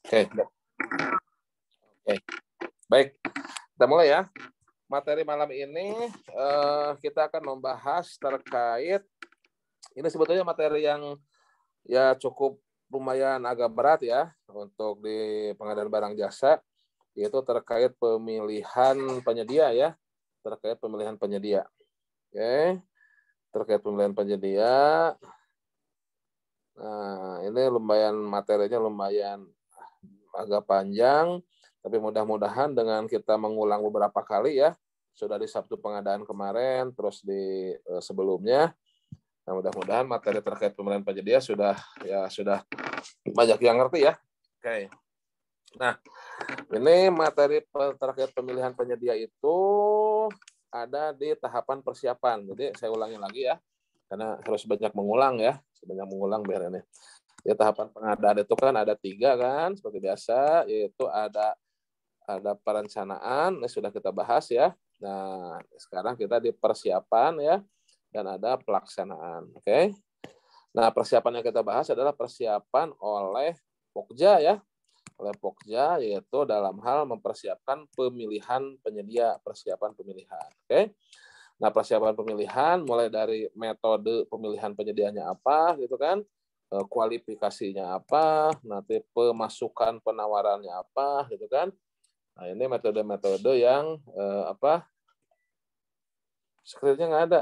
Oke. Oke. Baik. Kita mulai ya. Materi malam ini kita akan membahas terkait ini sebetulnya materi yang ya cukup lumayan agak berat ya untuk di pengadaan barang jasa, yaitu terkait pemilihan penyedia ya. Terkait pemilihan penyedia. Oke. Terkait pemilihan penyedia. Nah, ini materinya lumayan agak panjang, tapi mudah-mudahan dengan kita mengulang beberapa kali ya, sudah di Sabtu pengadaan kemarin, terus di sebelumnya, nah mudah-mudahan materi terkait pemilihan penyedia sudah banyak yang ngerti ya. Oke. Nah, ini materi terkait pemilihan penyedia itu ada di tahapan persiapan. Jadi saya ulangi lagi ya, karena harus banyak mengulang ya, sebanyak mengulang biar ini. Ya, tahapan pengadaan itu kan ada 3 kan, seperti biasa, yaitu ada perencanaan, ini sudah kita bahas ya. Nah, sekarang kita di persiapan ya, dan ada pelaksanaan. Oke. Nah, persiapan yang kita bahas adalah persiapan oleh Pokja ya, oleh Pokja, yaitu dalam hal mempersiapkan pemilihan penyedia, persiapan pemilihan. Oke. Nah, persiapan pemilihan mulai dari metode pemilihan penyediaannya apa gitu kan, kualifikasinya apa, nanti pemasukan penawarannya apa gitu kan. Nah, ini metode-metode yang skripnya nggak ada.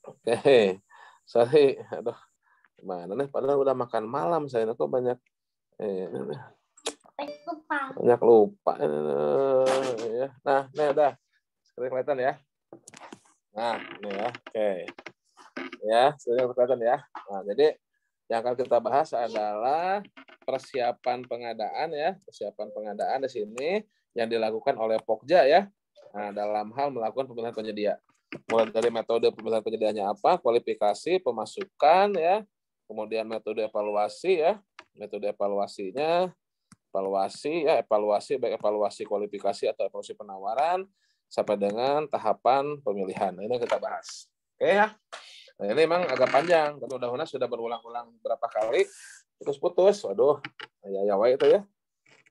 Oke. Sorry, aduh, gimana nih, padahal udah makan malam saya, kok banyak banyak lupa ya. Nah, ini ada skrip kelihatan ya. Nah, ini ya. Oke. Ya, sudah kelihatan ya. Nah, jadi yang akan kita bahas adalah persiapan pengadaan ya, persiapan pengadaan di sini yang dilakukan oleh Pokja ya. Nah, dalam hal melakukan pemilihan penyedia. Mulai dari metode pemilihan penyediaannya apa, kualifikasi, pemasukan ya, kemudian metode evaluasi ya, metode evaluasinya, evaluasi baik evaluasi kualifikasi atau evaluasi penawaran sampai dengan tahapan pemilihan. Ini kita bahas. Oke ya. Nah, ini memang agak panjang, tapi mudah-mudahan sudah berulang-ulang berapa kali, putus-putus, waduh, ya itu ya.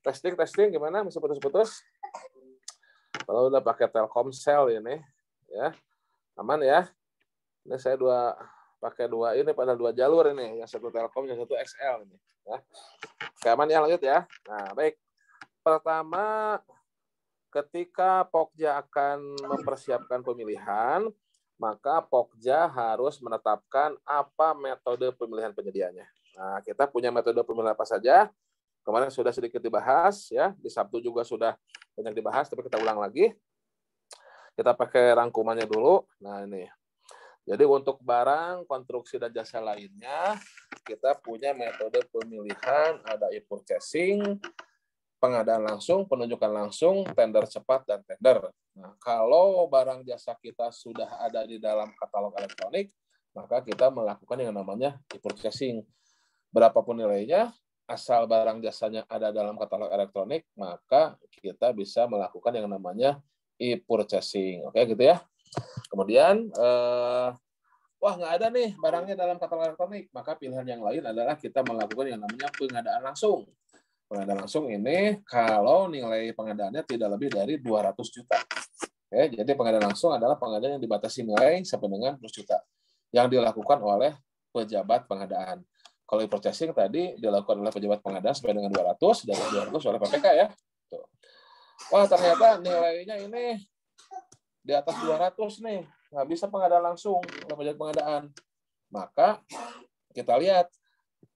Testing gimana, masih putus-putus? Kalau udah pakai Telkomsel ini, ya, aman ya. Ini saya pakai dua ini, pada 2 jalur ini, yang satu Telkom, yang satu XL ini. Ya. Oke, aman ya, lanjut ya. Nah, baik. Pertama, ketika Pokja akan mempersiapkan pemilihan, maka Pokja harus menetapkan apa metode pemilihan penyediaannya. Nah, kita punya metode pemilihan apa saja. Kemarin sudah sedikit dibahas ya, di Sabtu juga sudah banyak dibahas, tapi kita ulang lagi. Kita pakai rangkumannya dulu. Nah, ini. Jadi untuk barang, konstruksi dan jasa lainnya, kita punya metode pemilihan, ada e-purchasing, pengadaan langsung, penunjukan langsung, tender cepat, dan tender. Nah, kalau barang jasa kita sudah ada di dalam katalog elektronik, maka kita melakukan yang namanya e-purchasing. Berapapun nilainya, asal barang jasanya ada dalam katalog elektronik, maka kita bisa melakukan yang namanya e-purchasing. Oke, gitu ya. Kemudian, wah nggak ada nih barangnya dalam katalog elektronik, maka pilihan yang lain adalah kita melakukan yang namanya pengadaan langsung. Pengadaan langsung ini kalau nilai pengadaannya tidak lebih dari 200 juta. Oke, jadi pengadaan langsung adalah pengadaan yang dibatasi nilai sampai dengan 100 juta yang dilakukan oleh pejabat pengadaan. Kalau e-purchasing tadi dilakukan oleh pejabat pengadaan sampai dengan 200 dan 200 oleh PPK ya. Tuh. Wah, ternyata nilainya ini di atas 200 nih. Nggak bisa pengadaan langsung oleh pejabat pengadaan. Maka kita lihat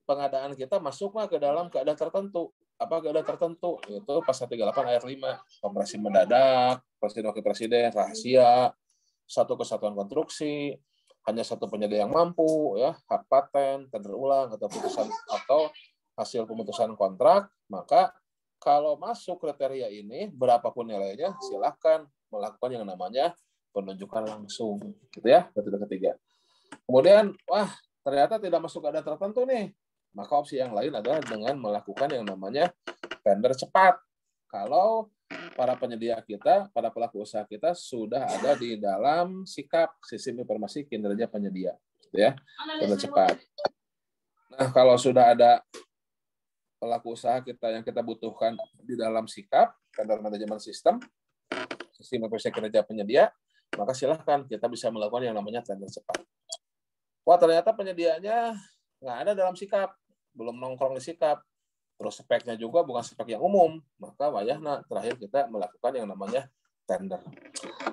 pengadaan kita masuklah ke dalam keadaan tertentu. Apa keadaan tertentu? Itu pasal 38 ayat 5. Operasi mendadak, presiden wakil presiden, rahasia, satu kesatuan konstruksi, hanya satu penyedia yang mampu, ya, hak paten, tender ulang, atau putusan atau hasil pemutusan kontrak, maka kalau masuk kriteria ini, berapapun nilainya, silakan melakukan yang namanya penunjukan langsung. Gitu ya, metode ketiga. Kemudian, wah, ternyata tidak masuk keadaan tertentu nih. Maka opsi yang lain adalah dengan melakukan yang namanya tender cepat. Kalau para penyedia kita, para pelaku usaha kita sudah ada di dalam sikap sistem informasi kinerja penyedia, gitu ya, tender cepat. Nah, kalau sudah ada pelaku usaha kita yang kita butuhkan di dalam sikap vendor management system, sistem informasi kinerja penyedia, maka silahkan kita bisa melakukan yang namanya tender cepat. Wah, ternyata penyediaannya nggak ada dalam sikap, belum nongkrong di sikap, terus speknya juga bukan spek yang umum, maka wayahna terakhir kita melakukan yang namanya tender.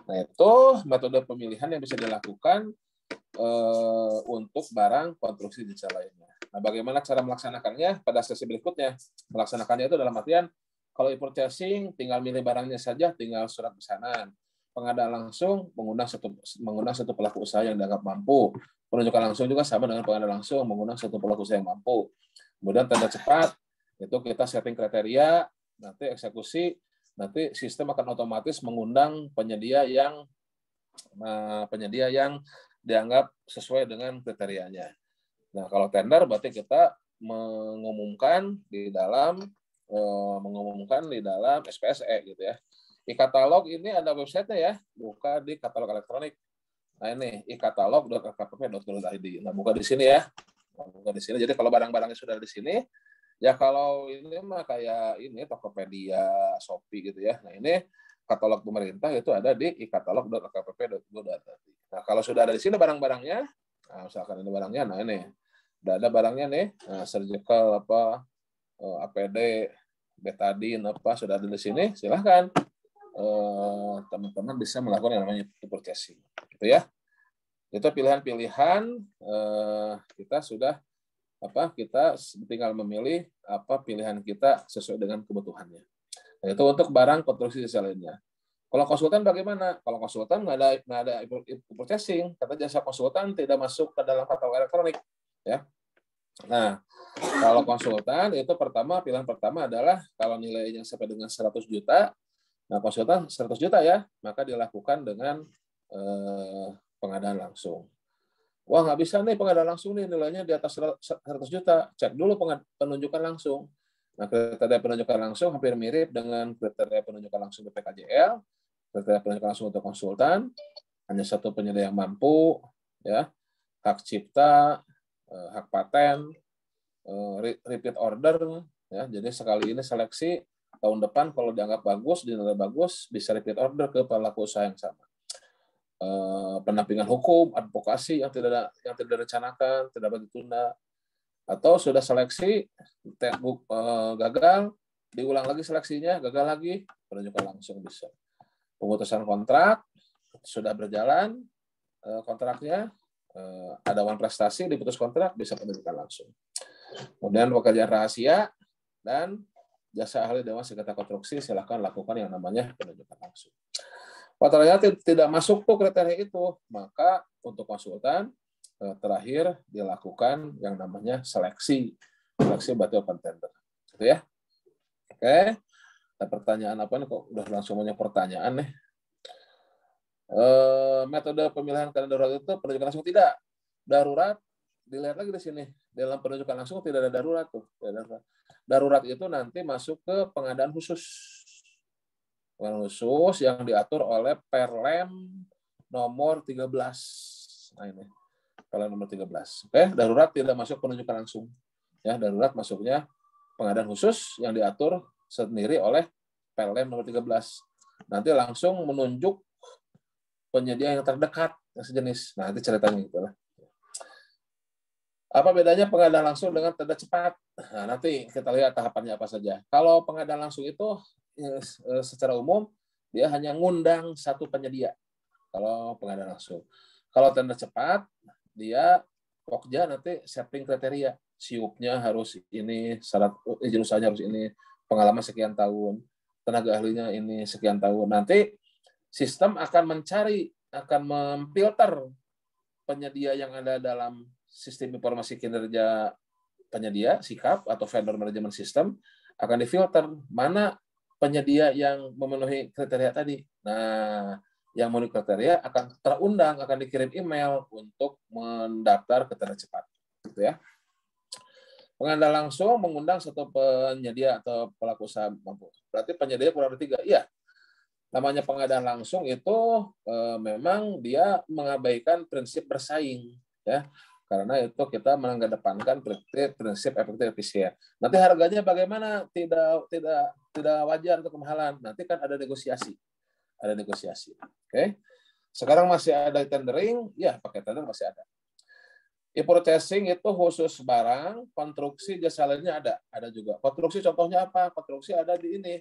Nah, itu metode pemilihan yang bisa dilakukan untuk barang konstruksi digital lainnya. Nah, bagaimana cara melaksanakannya pada sesi berikutnya? Melaksanakannya itu dalam artian, kalau e-purchasing tinggal milih barangnya saja, tinggal surat pesanan. Pengadaan langsung mengundang satu pelaku usaha yang dianggap mampu. Penunjukan langsung juga sama dengan pengadaan langsung, mengundang satu pelaku usaha yang mampu. Kemudian tender cepat, itu kita setting kriteria, nanti eksekusi, nanti sistem akan otomatis mengundang penyedia yang dianggap sesuai dengan kriterianya. Nah, kalau tender berarti kita mengumumkan di dalam SPSE gitu ya. E-katalog ini ada website-nya ya, buka di katalog elektronik. Nah, ini e-katalog.lkpp.go.id. Nah, buka di sini ya. Buka di sini. Jadi kalau barang-barangnya sudah di sini, ya kalau ini mah kayak ini Tokopedia, Shopee gitu ya. Nah, ini katalog pemerintah itu ada di e-katalog.lkpp.go.id. Nah, kalau sudah ada di sini barang-barangnya, nah, misalkan ini barangnya, nah ini udah ada barangnya nih, nah, surgical APD, betadine sudah ada di sini, silahkan teman-teman bisa melakukan yang namanya purchasing, gitu ya. Itu pilihan-pilihan kita sudah kita tinggal memilih apa pilihan kita sesuai dengan kebutuhannya. Nah, itu untuk barang konstruksi lainnya. Kalau konsultan bagaimana? Kalau konsultan nggak ada purchasing, kata jasa konsultan tidak masuk ke dalam katalog elektronik, ya. Nah, kalau konsultan itu pilihan pertama adalah kalau nilainya sampai dengan 100 juta, nah konsultan 100 juta ya, maka dilakukan dengan pengadaan langsung. Wah, nggak bisa nih pengadaan langsung nih, nilainya di atas 100 juta. Cek dulu penunjukan langsung. Nah, kriteria penunjukan langsung hampir mirip dengan kriteria penunjukan langsung BPKJL, kriteria penunjukan langsung untuk konsultan, hanya satu penyedia yang mampu, ya, hak cipta, hak paten, repeat order, ya. Jadi sekali ini seleksi, tahun depan kalau dianggap bagus, dinilai bagus, bisa repeat order ke pelaku usaha yang sama. Pendampingan hukum, advokasi yang tidak direncanakan, tidak dapat ditunda, atau sudah seleksi gagal, diulang lagi seleksinya, gagal lagi, penunjukan langsung bisa. Pemutusan kontrak sudah berjalan, kontraknya ada uang prestasi, diputus kontrak, bisa penunjukan langsung. Kemudian pekerjaan rahasia dan jasa ahli dewan sengketa konstruksi, silakan lakukan yang namanya penunjukan langsung. Kalau ternyata tidak masuk tuh kriteria itu, maka untuk konsultan terakhir dilakukan yang namanya seleksi. Seleksi berarti open tender. Gitu ya. Oke. Ada pertanyaan apa nih? Kok udah langsung banyak pertanyaan nih. Metode pemilihan keadaan darurat itu penunjukan langsung tidak. Darurat, dilihat lagi di sini. Dalam penunjukan langsung tidak ada darurat tuh. Darurat itu nanti masuk ke pengadaan khusus. Pengadaan khusus yang diatur oleh Perlem nomor 13. Nah ini. Perlem nomor 13. Oke, darurat tidak masuk penunjukan langsung. Ya, darurat masuknya pengadaan khusus yang diatur sendiri oleh Perlem nomor 13. Nanti langsung menunjuk penyedia yang terdekat yang sejenis. Nah, itu ceritanya gitu lah. Apa bedanya pengadaan langsung dengan tender cepat? Nah, nanti kita lihat tahapannya apa saja. Kalau pengadaan langsung itu secara umum dia hanya ngundang satu penyedia. Kalau pengadaan langsung. Kalau tender cepat dia pokja nanti setting kriteria. Siupnya harus ini, syarat izin usahanya harus ini, pengalaman sekian tahun, tenaga ahlinya ini sekian tahun. Nanti sistem akan memfilter penyedia yang ada dalam sistem informasi kinerja penyedia, sikap atau vendor management system, akan difilter mana penyedia yang memenuhi kriteria tadi. Nah, yang memenuhi kriteria akan terundang, akan dikirim email untuk mendaftar ke tender cepat. Gitu ya. Pengadaan langsung mengundang satu penyedia atau pelaku usaha mampu. Berarti penyedia kurang dari 3. Iya. Namanya pengadaan langsung itu memang dia mengabaikan prinsip bersaing, ya. Karena itu kita mengedepankan prinsip efektif efisien. Nanti harganya bagaimana? Tidak wajar untuk kemahalan. Nanti kan ada negosiasi. Ada negosiasi. Oke. Sekarang masih ada tendering, ya pakai tender masih ada. E-purchasing itu khusus barang, konstruksi jasa lainnya ada juga. Konstruksi contohnya apa? Konstruksi ada di ini.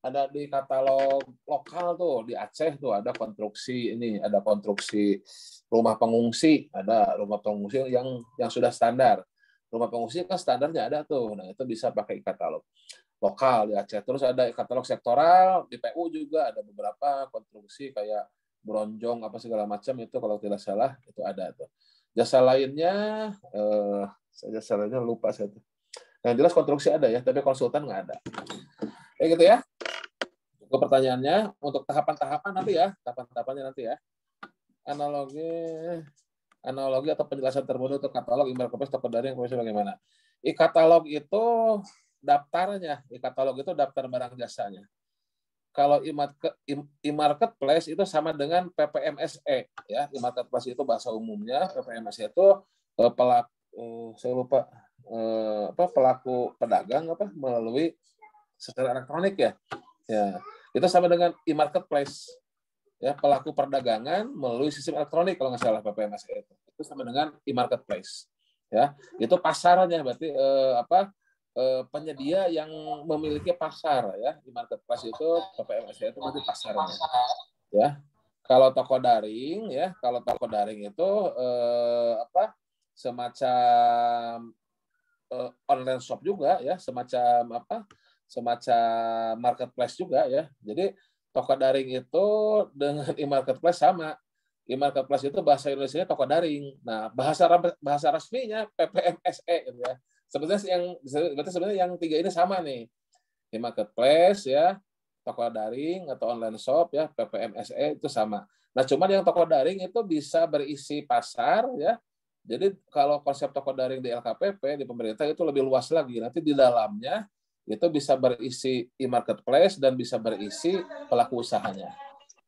Ada di katalog lokal tuh, di Aceh tuh ada konstruksi ini, ada konstruksi rumah pengungsi, ada rumah pengungsi yang sudah standar. Rumah pengungsi kan standarnya ada tuh. Nah, itu bisa pakai katalog lokal di Aceh. Terus ada katalog sektoral, di PU juga ada beberapa konstruksi kayak bronjong apa segala macam itu kalau tidak salah itu ada tuh. Jasa lainnya jasa lainnya lupa saya tuh. Yang jelas konstruksi ada ya, tapi konsultan nggak ada. Kayak gitu ya. Untuk pertanyaannya, untuk tahapan-tahapan nanti ya, tahapan-tahapannya nanti ya. Analogi atau penjelasan termudah untuk katalog, e-marketplace, toko daring, bagaimana? E-katalog itu daftarnya, e-katalog itu daftar barang jasanya. Kalau e-marketplace itu sama dengan PPMSE ya. E-marketplace itu bahasa umumnya, PPMSE itu pelaku saya lupa pelaku pedagang melalui secara elektronik ya. Ya, itu sama dengan e-marketplace. Ya, pelaku perdagangan melalui sistem elektronik kalau nggak salah PPMSE itu sama dengan e-marketplace. Ya, itu pasarnya berarti penyedia yang memiliki pasar ya. E-marketplace itu PPMSE itu berarti pasarnya. Ya. Kalau toko daring ya, itu semacam online shop juga ya, semacam marketplace juga ya. Jadi toko daring itu dengan e-marketplace sama. E-marketplace itu bahasa Indonesianya toko daring. Nah, bahasa resminya PPMSE gitu ya. Sebenarnya yang tiga ini sama nih. E-marketplace ya, toko daring atau online shop ya, PPMSE itu sama. Nah, cuman yang toko daring itu bisa berisi pasar ya. Jadi kalau konsep toko daring di LKPP di pemerintah itu lebih luas lagi. Nanti di dalamnya itu bisa berisi e-marketplace dan bisa berisi pelaku usahanya,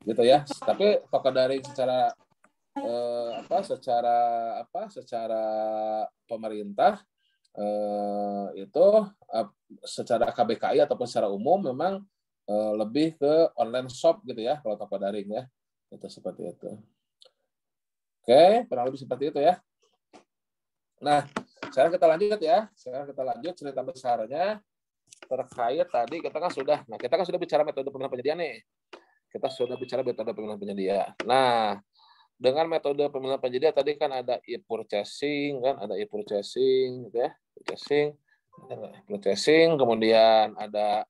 gitu ya. Tapi toko daring secara pemerintah itu secara KBKI ataupun secara umum memang lebih ke online shop gitu ya kalau toko daring ya. Itu seperti itu. Oke, kurang lebih seperti itu ya. Nah, sekarang kita lanjut ya. Sekarang kita lanjut cerita besarnya terkait tadi kita kan sudah bicara metode pemilihan penyedia nih. Kita sudah bicara metode pemilihan penyedia. Nah, dengan metode pemilihan penyedia tadi kan ada e-purchasing kan, ada e-purchasing gitu ya. Purchasing, kemudian ada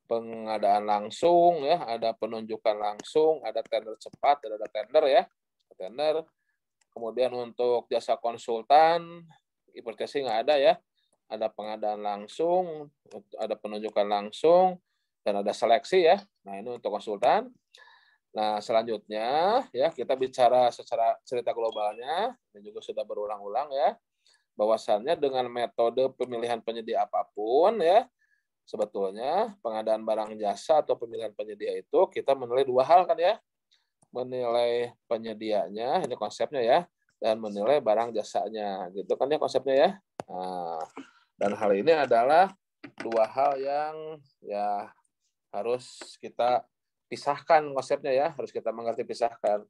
pengadaan langsung ya, ada penunjukan langsung, ada tender cepat, ada tender ya. Tender. Kemudian untuk jasa konsultan, e-purchasing ada ya. Ada pengadaan langsung, ada penunjukan langsung, dan ada seleksi ya. Nah, ini untuk konsultan. Nah, selanjutnya ya kita bicara secara cerita globalnya, ini juga sudah berulang-ulang ya. Bahwasannya dengan metode pemilihan penyedia apapun ya, sebetulnya pengadaan barang jasa atau pemilihan penyedia itu kita menilai dua hal kan ya. Menilai penyedianya, ini konsepnya ya, dan menilai barang jasanya, gitu kan ya konsepnya ya. Nah, dan hal ini adalah dua hal yang ya harus kita pisahkan konsepnya ya, harus kita mengerti pisahkan.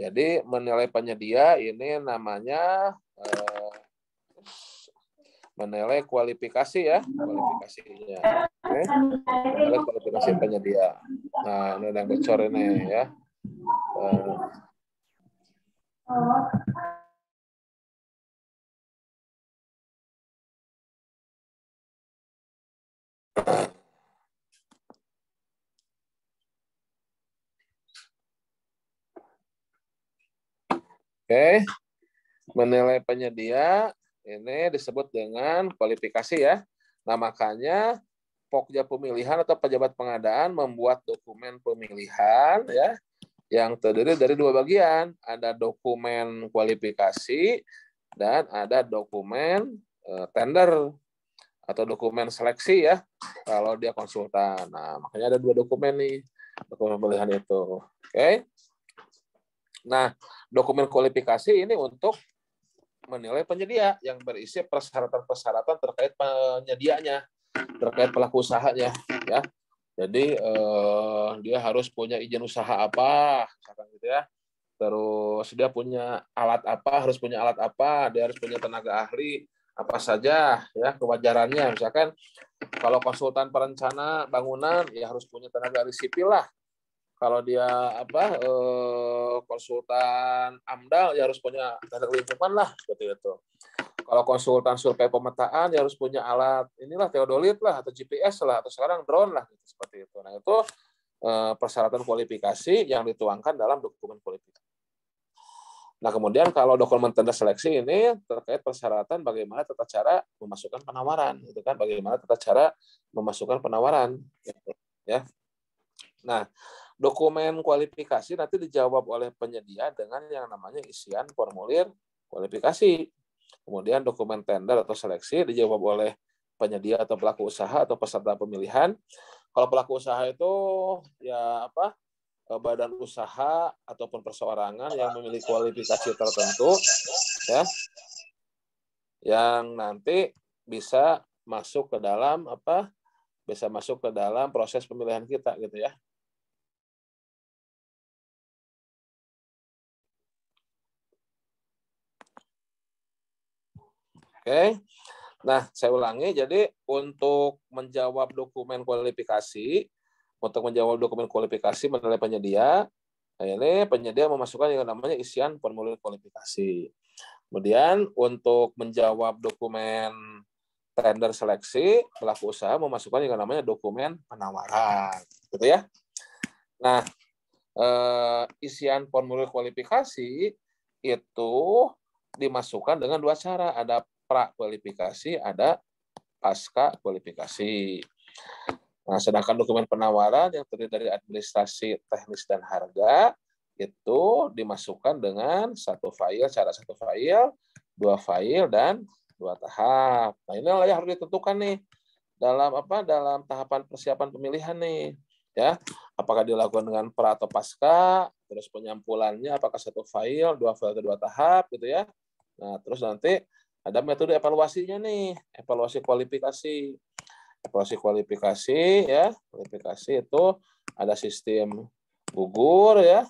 Jadi menilai penyedia ini namanya menilai kualifikasi ya, kualifikasinya. Oke. Menilai kualifikasi penyedia. Nah, ini yang bocor ini ya. Oke, menilai penyedia ini disebut dengan kualifikasi ya. Nah, makanya Pokja Pemilihan atau pejabat pengadaan membuat dokumen pemilihan ya yang terdiri dari dua bagian. Ada dokumen kualifikasi dan ada dokumen tender atau dokumen seleksi ya kalau dia konsultan. Nah, makanya ada dua dokumen nih, dokumen pemilihan itu. Oke. Nah, dokumen kualifikasi ini untuk menilai penyedia yang berisi persyaratan-persyaratan terkait penyedianya, terkait pelaku usahanya, ya. Jadi dia harus punya izin usaha apa, misalkan gitu ya. Terus dia punya alat apa, harus punya alat apa, dia harus punya tenaga ahli apa saja, ya kewajarannya. Misalkan kalau konsultan perencana bangunan, ya harus punya tenaga ahli sipil lah. Kalau dia konsultan AMDAL, ya harus punya tenaga lingkungan lah, seperti itu. Kalau konsultan survei pemetaan, ya harus punya alat inilah teodolit lah, atau GPS lah, atau sekarang drone lah, gitu, seperti itu. Nah itu persyaratan kualifikasi yang dituangkan dalam dokumen kualifikasi. Nah kemudian kalau dokumen tender seleksi ini terkait persyaratan bagaimana tata cara memasukkan penawaran, gitu kan? Bagaimana tata cara memasukkan penawaran, ya. Nah dokumen kualifikasi nanti dijawab oleh penyedia dengan yang namanya isian formulir kualifikasi. Kemudian dokumen tender atau seleksi dijawab oleh penyedia atau pelaku usaha atau peserta pemilihan. Kalau pelaku usaha itu ya badan usaha ataupun perseorangan yang memiliki kualifikasi tertentu, ya, yang nanti bisa masuk ke dalam proses pemilihan kita, gitu ya. Oke. Nah, saya ulangi. Jadi untuk menjawab dokumen kualifikasi menilai penyedia, nah ini penyedia memasukkan yang namanya isian formulir kualifikasi. Kemudian untuk menjawab dokumen tender seleksi, pelaku usaha memasukkan yang namanya dokumen penawaran, gitu ya. Nah, isian formulir kualifikasi itu dimasukkan dengan dua cara, ada pra kualifikasi, ada pasca kualifikasi. Nah, sedangkan dokumen penawaran yang terdiri dari administrasi, teknis, dan harga itu dimasukkan dengan satu file, dua file, dan dua tahap. Nah, inilah yang harus ditentukan nih dalam tahapan persiapan pemilihan nih, ya. Apakah dilakukan dengan pra atau pasca, terus penyampulannya apakah satu file, dua file, atau dua tahap, gitu ya. Nah, terus nanti ada metode evaluasinya nih, evaluasi kualifikasi. Evaluasi kualifikasi, ya, kualifikasi itu ada sistem gugur, ya,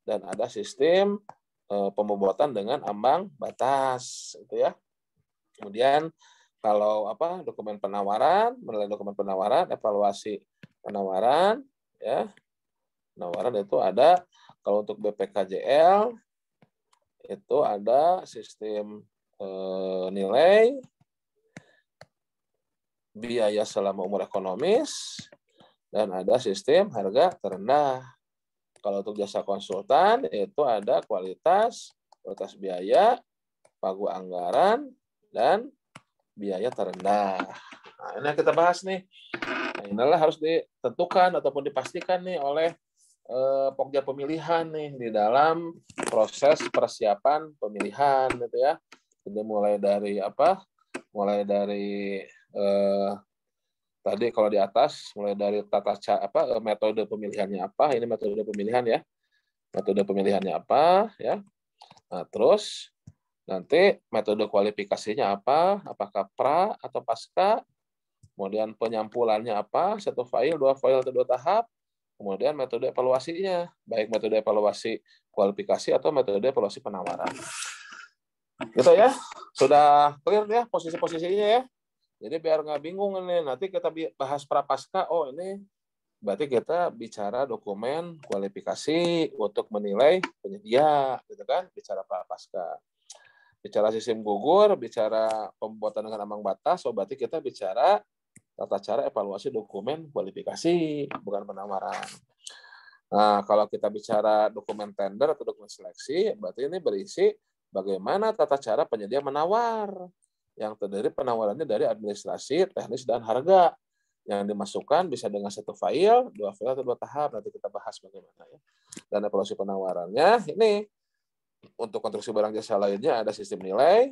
dan ada sistem pembobotan dengan ambang batas, itu ya. Kemudian kalau dokumen penawaran, menilai dokumen penawaran, evaluasi penawaran, ya. Penawaran itu ada kalau untuk BPKJL itu ada sistem nilai, biaya selama umur ekonomis, dan ada sistem harga terendah. Kalau untuk jasa konsultan itu ada kualitas biaya, pagu anggaran, dan biaya terendah. Nah, ini yang kita bahas nih. Nah, inilah harus ditentukan ataupun dipastikan nih oleh Pokja pemilihan nih di dalam proses persiapan pemilihan, gitu ya. Jadi mulai dari tadi kalau di atas mulai dari metode pemilihannya apa, ini metode pemilihan ya. Metode pemilihannya apa ya. Nah, terus nanti metode kualifikasinya apa, apakah pra atau pasca, kemudian penyampulannya apa, satu file, dua file, atau dua tahap, kemudian metode evaluasinya, baik metode evaluasi kualifikasi atau metode evaluasi penawaran. Gitu ya, sudah clear ya posisi-posisinya ya. Jadi biar nggak bingung nih, nanti kita bahas prapaska, oh ini berarti kita bicara dokumen kualifikasi untuk menilai penyedia, gitu kan, bicara prapaska. Bicara sistem gugur, bicara pembuatan dengan ambang batas, oh berarti kita bicara tata cara evaluasi dokumen kualifikasi, bukan penawaran. Nah, kalau kita bicara dokumen tender atau dokumen seleksi, berarti ini berisi bagaimana tata cara penyedia menawar, yang terdiri penawarannya dari administrasi, teknis, dan harga. Yang dimasukkan bisa dengan satu file, dua file, atau dua tahap. Nanti kita bahas bagaimana ya. Dan evaluasi penawarannya, ini untuk konstruksi barang jasa lainnya ada sistem nilai,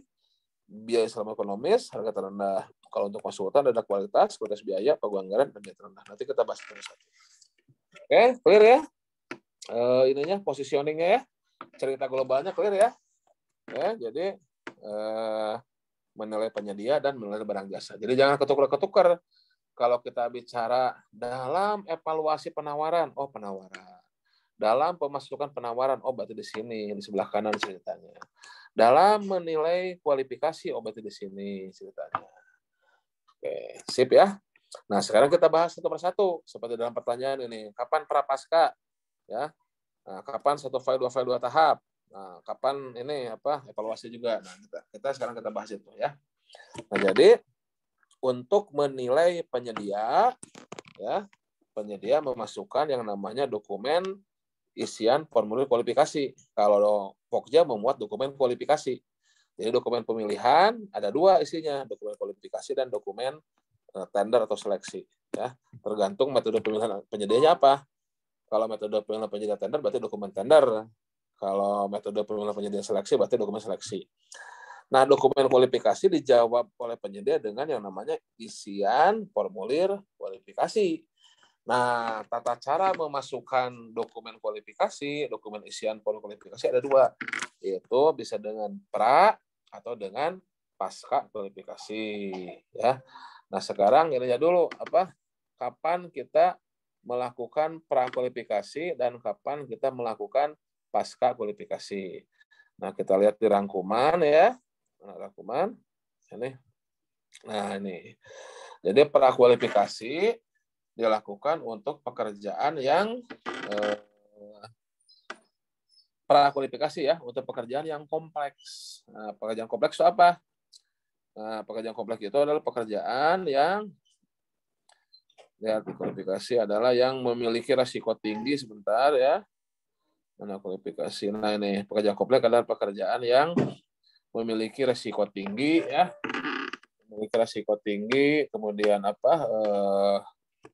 biaya selama ekonomis, harga terendah. Kalau untuk konsultan ada kualitas biaya, pagu anggaran, dan biaya terendah. Nanti kita bahas satu-satu. Oke, clear ya? Ininya, positioningnya ya. Cerita globalnya clear ya? Ya, jadi menilai penyedia dan menilai barang jasa. Jadi jangan ketukar-ketukar. Kalau kita bicara dalam evaluasi penawaran, oh penawaran. Dalam pemasukan penawaran, oh berarti di sini, di sebelah kanan ceritanya. Dalam menilai kualifikasi, oh berarti di sini ceritanya. Oke, sip ya. Nah, sekarang kita bahas satu persatu. Seperti dalam pertanyaan ini, kapan prapaskah? Ya. Nah, kapan satu file, dua tahap? Nah, kapan ini evaluasi juga? Nah, kita sekarang kita bahas itu ya. Nah, jadi untuk menilai penyedia, ya, penyedia memasukkan yang namanya dokumen isian formulir kualifikasi. Kalau Pokja memuat dokumen kualifikasi. Jadi dokumen pemilihan ada dua isinya, dokumen kualifikasi dan dokumen tender atau seleksi. Ya, tergantung metode pemilihan penyedianya apa. Kalau metode pemilihan penyedia tender berarti dokumen tender. Kalau metode pemilihan penyedia seleksi berarti dokumen seleksi. Nah, dokumen kualifikasi dijawab oleh penyedia dengan yang namanya isian formulir kualifikasi. Nah, tata cara memasukkan dokumen kualifikasi, dokumen isian formulir kualifikasi ada dua, yaitu bisa dengan pra atau dengan pasca kualifikasi. Ya. Nah, sekarang ini dulu kapan kita melakukan pra kualifikasi dan kapan kita melakukan pasca kualifikasi. Nah, kita lihat di rangkuman ya. Rangkuman ini. Nah, ini. Jadi pra kualifikasi dilakukan untuk pekerjaan yang pra kualifikasi ya, untuk pekerjaan yang kompleks. Nah, pekerjaan kompleks itu apa? Nah, pekerjaan kompleks itu adalah pekerjaan yang kualifikasi adalah yang memiliki resiko tinggi sebentar ya. Nah, kualifikasi. Nah, ini pekerjaan kompleks adalah pekerjaan yang memiliki resiko tinggi ya, memiliki resiko tinggi, kemudian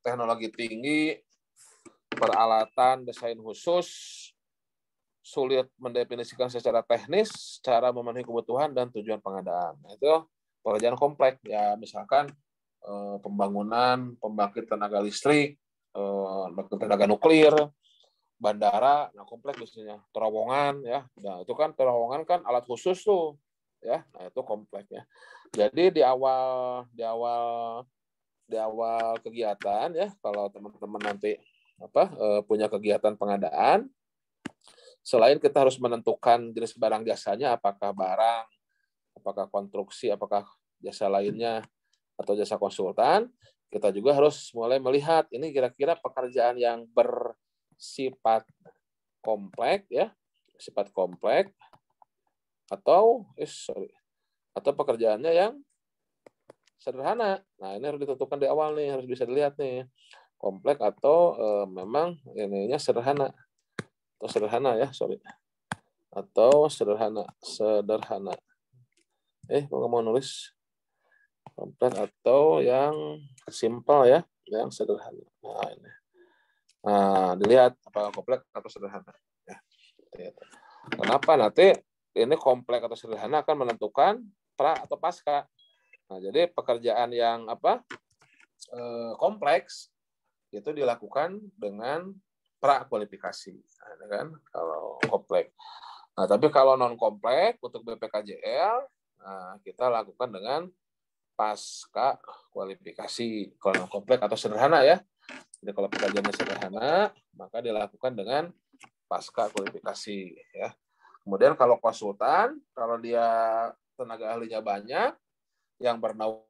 teknologi tinggi, peralatan desain khusus, sulit mendefinisikan secara teknis cara memenuhi kebutuhan dan tujuan pengadaan. Nah, itu pekerjaan kompleks ya, misalkan pembangunan pembangkit tenaga listrik, tenaga nuklir, bandara, nah kompleks biasanya, terowongan ya. Nah, itu kan terowongan kan alat khusus tuh ya. Nah, itu kompleks ya. Jadi di awal kegiatan ya, kalau teman-teman nanti punya kegiatan pengadaan, selain kita harus menentukan jenis barang jasanya, apakah barang, apakah konstruksi, apakah jasa lainnya atau jasa konsultan, kita juga harus mulai melihat ini kira-kira pekerjaan yang bersifat kompleks ya, sifat kompleks atau atau pekerjaannya yang sederhana. Nah, ini harus ditentukan di awal nih, harus bisa dilihat nih, kompleks atau memang ininya sederhana. Atau sederhana ya, atau sederhana. Nggak mau nulis kompleks atau yang simpel ya, yang sederhana. Nah, ini. Nah, dilihat apakah kompleks atau sederhana. Ya. Kenapa nanti ini kompleks atau sederhana akan menentukan pra atau pasca. Nah, jadi pekerjaan yang kompleks itu dilakukan dengan pra kualifikasi, nah, kan kalau kompleks. Nah, tapi kalau non kompleks untuk BPKJL, nah, kita lakukan dengan pasca kualifikasi. Kalau non kompleks atau sederhana ya. Jadi kalau pekerjaannya sederhana, maka dilakukan dengan pasca kualifikasi ya. Kemudian kalau konsultan, kalau dia tenaga ahlinya banyak, yang bernaung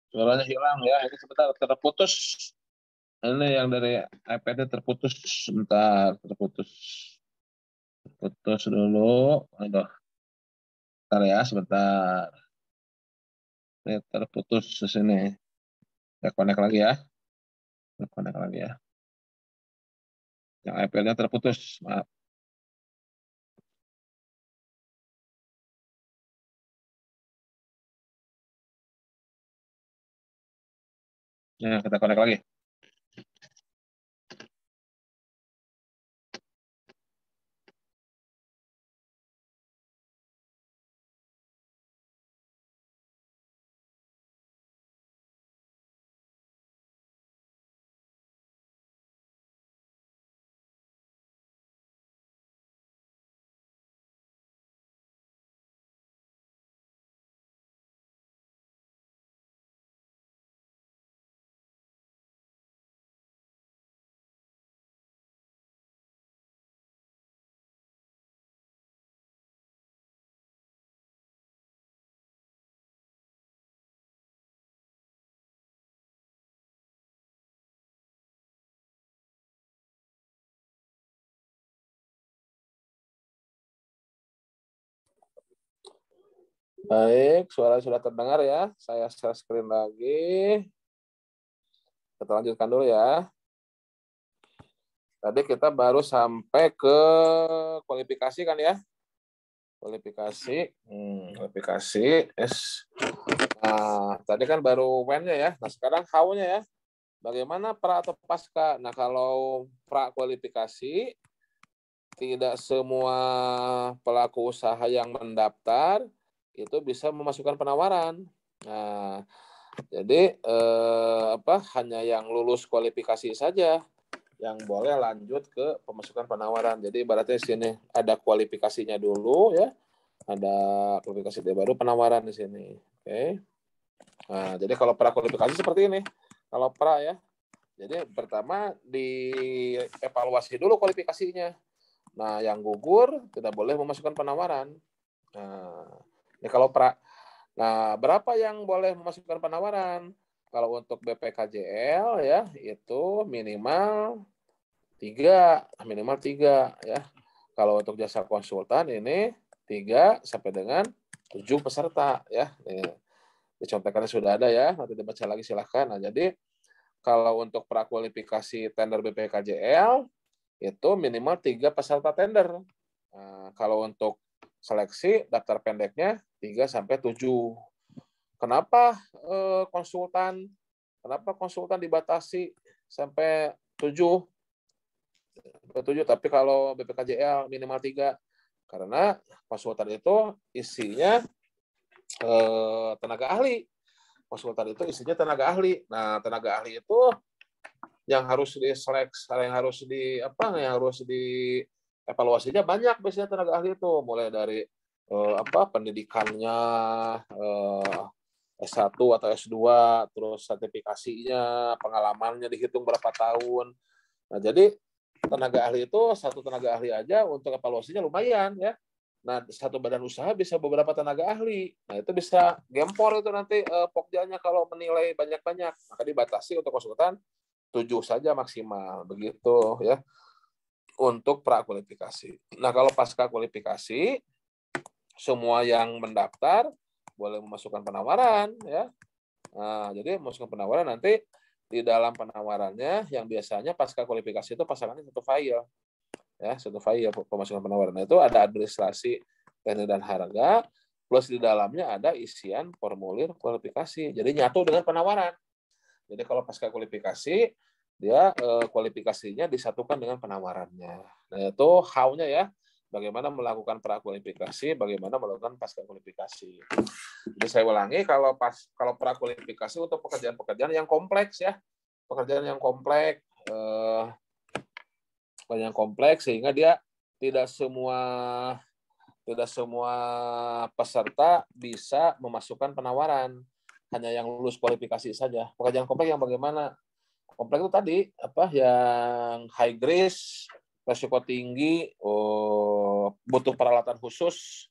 suaranya hilang ya, ini sebentar terputus. Ini yang dari iPad terputus sebentar, terputus dulu. Aduh. Bentar ya, sebentar. Ini terputus di sini. Saya connect lagi ya. Saya connect lagi ya. Yang iPad-nya terputus. Maaf. Ya, kita connect lagi. Baik, suara sudah terdengar ya. Saya share screen lagi. Kita lanjutkan dulu ya. Tadi kita baru sampai ke kualifikasi kan ya? Kualifikasi, kualifikasi. Nah, tadi kan baru when-nya ya. Nah, sekarang how-nya ya. Bagaimana pra atau pasca? Nah, kalau pra kualifikasi, tidak semua pelaku usaha yang mendaftar itu bisa memasukkan penawaran. Nah, jadi hanya yang lulus kualifikasi saja yang boleh lanjut ke pemasukan penawaran. Jadi ibaratnya di sini ada kualifikasinya dulu ya, ada kualifikasi baru penawaran di sini. Oke. Nah, jadi kalau pra kualifikasi seperti ini. Kalau pra ya, jadi pertama dievaluasi dulu kualifikasinya. Nah, yang gugur tidak boleh memasukkan penawaran. Nah, ini kalau pra. Nah, berapa yang boleh memasukkan penawaran? Kalau untuk BPKJL ya, itu minimal 3 ya. Kalau untuk jasa konsultan ini 3 sampai dengan 7 peserta ya. Dicontekannya sudah ada ya, nanti dibaca lagi silahkan. Nah, jadi kalau untuk prakualifikasi tender BPKJL itu minimal 3 peserta tender. Nah, kalau untuk seleksi daftar pendeknya 3 sampai 7. Kenapa konsultan? Kenapa konsultan dibatasi sampai 7? Tapi kalau BPKJL minimal 3. Karena konsultan itu isinya tenaga ahli. Konsultan itu isinya tenaga ahli. Nah, tenaga ahli itu yang harus diseleksi, yang harus dievaluasinya banyak biasanya tenaga ahli itu, mulai dari pendidikannya, S1 atau S2, terus sertifikasinya, pengalamannya dihitung berapa tahun. Nah, jadi tenaga ahli itu satu tenaga ahli aja untuk evaluasinya lumayan ya. Nah, satu badan usaha bisa beberapa tenaga ahli. Nah, itu bisa gempor itu nanti pokjalnya kalau menilai banyak-banyak. Maka dibatasi untuk konsultan 7 saja maksimal begitu ya untuk prakualifikasi. Nah, kalau pasca kualifikasi semua yang mendaftar boleh memasukkan penawaran ya. Nah, jadi memasukkan penawaran nanti di dalam penawarannya yang biasanya pasca kualifikasi itu pasangannya satu file ya, satu file pemasukan penawaran. Nah, itu ada administrasi tender dan harga plus di dalamnya ada isian formulir kualifikasi. Jadi nyatu dengan penawaran. Jadi kalau pasca kualifikasi dia kualifikasinya disatukan dengan penawarannya. Nah, itu how-nya ya. Bagaimana melakukan prakualifikasi, bagaimana melakukan pasca kualifikasi. Jadi saya ulangi, kalau prakualifikasi untuk pekerjaan-pekerjaan yang kompleks ya, pekerjaan yang kompleks sehingga dia tidak semua peserta bisa memasukkan penawaran, hanya yang lulus kualifikasi saja. Pekerjaan kompleks yang bagaimana? Kompleks itu tadi yang high risk, resiko tinggi, butuh peralatan khusus,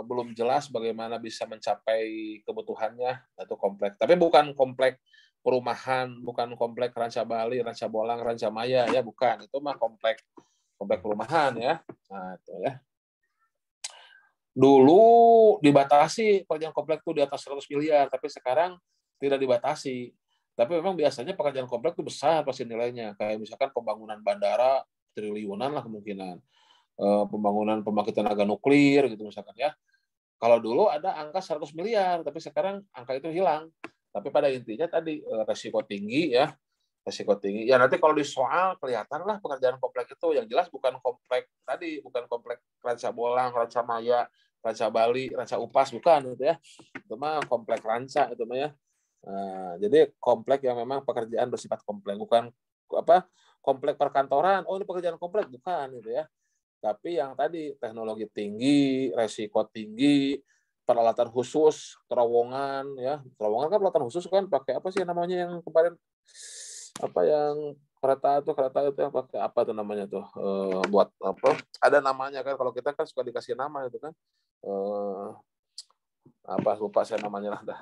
belum jelas bagaimana bisa mencapai kebutuhannya, itu kompleks. Tapi bukan kompleks perumahan, bukan kompleks Ranca Bali, Ranca Bolang, Ranca Maya ya, bukan. Itu mah kompleks perumahan ya. Nah, itu ya. Dulu dibatasi pekerjaan kompleks itu di atas 100 miliar, tapi sekarang tidak dibatasi. Tapi memang biasanya pekerjaan kompleks itu besar pasti nilainya. Kayak misalkan pembangunan bandara triliunan lah kemungkinan. Pembangunan pembangkit tenaga nuklir gitu misalkan ya. Kalau dulu ada angka 100 miliar, tapi sekarang angka itu hilang. Tapi pada intinya tadi resiko tinggi ya, resiko tinggi. Ya nanti kalau di soal kelihatan lah pekerjaan kompleks itu yang jelas bukan kompleks tadi, bukan kompleks Ranca Bolang, Ranca Maya, Ranca Bali, Ranca Upas bukan gitu ya. Itu mah kompleks Ranca itu mah ya. Nah, jadi kompleks yang memang pekerjaan bersifat kompleks, bukan apa kompleks perkantoran. Oh ini pekerjaan kompleks bukan gitu ya. Tapi yang tadi teknologi tinggi, resiko tinggi, peralatan khusus, terowongan ya. Terowongan kan peralatan khusus kan pakai apa sih namanya yang kemarin apa yang kereta itu yang pakai apa tuh namanya tuh buat apa? Ada namanya kan kalau kita kan suka dikasih nama itu kan. Apa lupa saya namanya lah dah.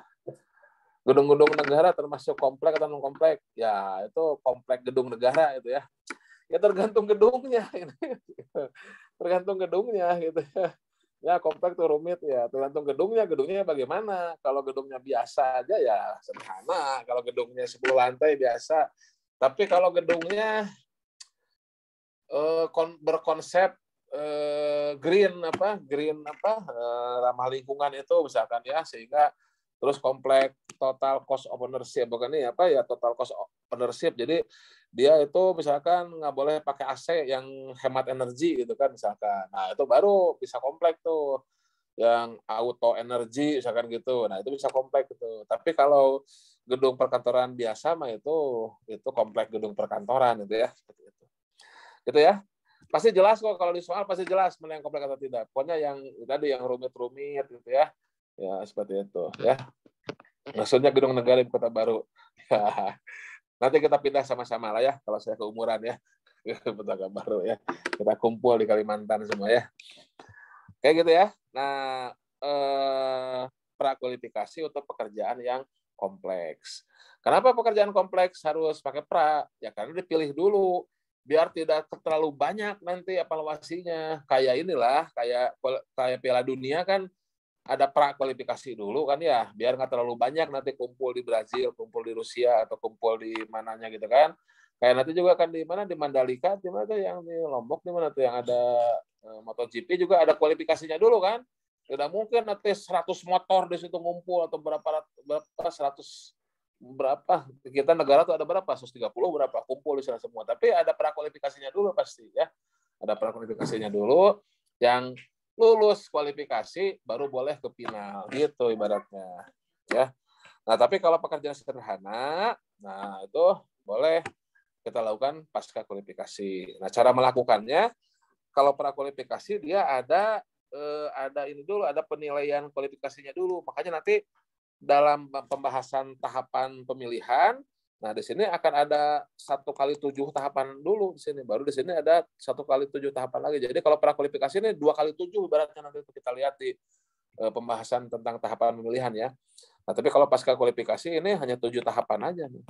Gedung-gedung negara termasuk komplek atau non komplek? Ya, itu komplek gedung negara itu ya. Ya tergantung gedungnya ini. Tergantung gedungnya gitu ya. Ya komplek tuh rumit ya, tergantung gedungnya bagaimana. Kalau gedungnya biasa aja ya sederhana, kalau gedungnya 10 lantai biasa. Tapi kalau gedungnya berkonsep green ramah lingkungan itu misalkan ya, sehingga terus komplek total cost of ownership bukan ini apa ya total cost of ownership, jadi dia itu misalkan nggak boleh pakai AC yang hemat energi gitu kan misalkan, nah itu baru bisa komplek tuh yang auto energi misalkan gitu, nah itu bisa komplek gitu. Tapi kalau gedung perkantoran biasa mah itu komplek gedung perkantoran gitu ya, seperti itu gitu ya. Pasti jelas kok kalau di soal pasti jelas mana yang kompleks atau tidak. Pokoknya yang tadi yang rumit-rumit gitu ya. Ya seperti itu ya. Maksudnya gedung negara di Kota Baru. Ya. Nanti kita pindah sama-sama lah ya kalau saya keumuran ya. Kota Baru ya. Kita kumpul di Kalimantan semua ya. Kayak gitu ya. Nah, prakualifikasi untuk pekerjaan yang kompleks. Kenapa pekerjaan kompleks harus pakai pra? Ya karena dipilih dulu biar tidak terlalu banyak nanti evaluasinya. Kayak inilah, kayak Piala Dunia kan ada prakualifikasi dulu kan ya, biar nggak terlalu banyak nanti kumpul di Brazil, kumpul di Rusia atau kumpul di mananya gitu kan. Kayak nanti juga kan di mana di Mandalika, di mana tuh yang di Lombok, di mana tuh yang ada MotoGP juga ada kualifikasinya dulu kan. Tidak mungkin nanti 100 motor di situ ngumpul atau berapa 100 berapa kita negara tuh ada berapa 130 berapa kumpul di sana semua, tapi ada prakualifikasinya dulu pasti ya, ada prakualifikasinya dulu, yang lulus kualifikasi baru boleh ke final gitu ibaratnya ya. Nah tapi kalau pekerjaan sederhana, nah itu boleh kita lakukan pasca kualifikasi. Nah cara melakukannya kalau prakualifikasi dia ada ini dulu, ada penilaian kualifikasinya dulu, makanya nanti dalam pembahasan tahapan pemilihan, nah di sini akan ada 1x7 tahapan dulu di sini, baru di sini ada 1x7 tahapan lagi. Jadi kalau prakualifikasi ini 2x7 ibaratnya nanti kita lihat di pembahasan tentang tahapan pemilihan ya. Nah tapi kalau pasca kualifikasi ini hanya 7 tahapan aja nih.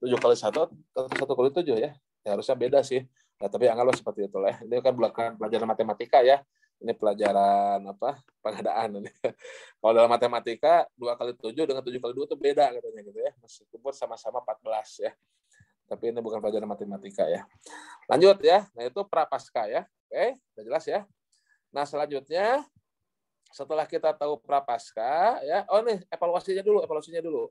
7x1 atau 1x7 ya. Ya harusnya beda sih. Nah, tapi anggaplah seperti itu lah. Ini kan bukan pelajaran matematika ya. Ini pelajaran apa? Pengadaan ini. Kalau dalam matematika 2x7 dengan 7x2 itu beda katanya gitu ya. Meskipun sama-sama 14 ya. Tapi ini bukan pelajaran matematika ya. Lanjut ya. Nah, itu prapaskah ya. Oke, sudah jelas ya. Nah, selanjutnya setelah kita tahu prapaskah ya. Oh nih, evaluasinya dulu.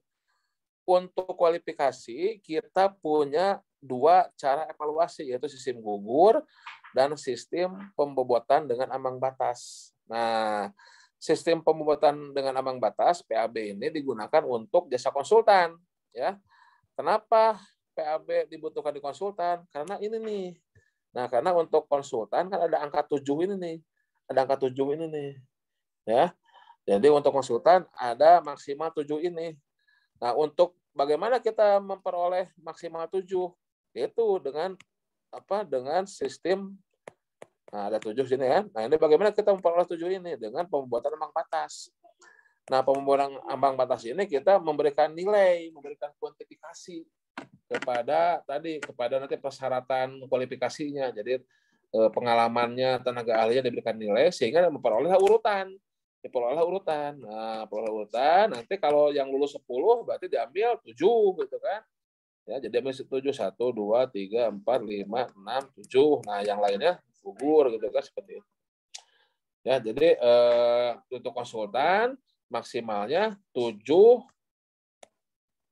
Untuk kualifikasi kita punya 2 cara evaluasi, yaitu sistem gugur dan sistem pembobotan dengan ambang batas. Nah, sistem pembobotan dengan ambang batas PAB ini digunakan untuk jasa konsultan ya. Kenapa PAB dibutuhkan di konsultan? Karena ini nih. Nah, karena untuk konsultan kan ada angka 7 ini nih. Ada angka 7 ini nih. Ya. Jadi untuk konsultan ada maksimal 7 ini. Nah, untuk bagaimana kita memperoleh maksimal 7? Yaitu dengan sistem, nah ada 7 sini kan. Nah, ini bagaimana kita memperoleh 7 ini? Dengan pembuatan ambang batas. Nah, pembuatan ambang batas ini kita memberikan nilai, memberikan kuantifikasi kepada nanti persyaratan kualifikasinya. Jadi pengalamannya, tenaga ahlinya diberikan nilai sehingga memperoleh urutan. diperoleh urutan. Nah, peroleh urutan, nanti kalau yang lulus 10 berarti diambil 7 gitu kan. Ya, jadi ambil 7, 1, 2, 3, 4, 5, 6, 7. Nah, yang lainnya gugur gitu kan seperti itu. Ya, jadi untuk konsultan maksimalnya 7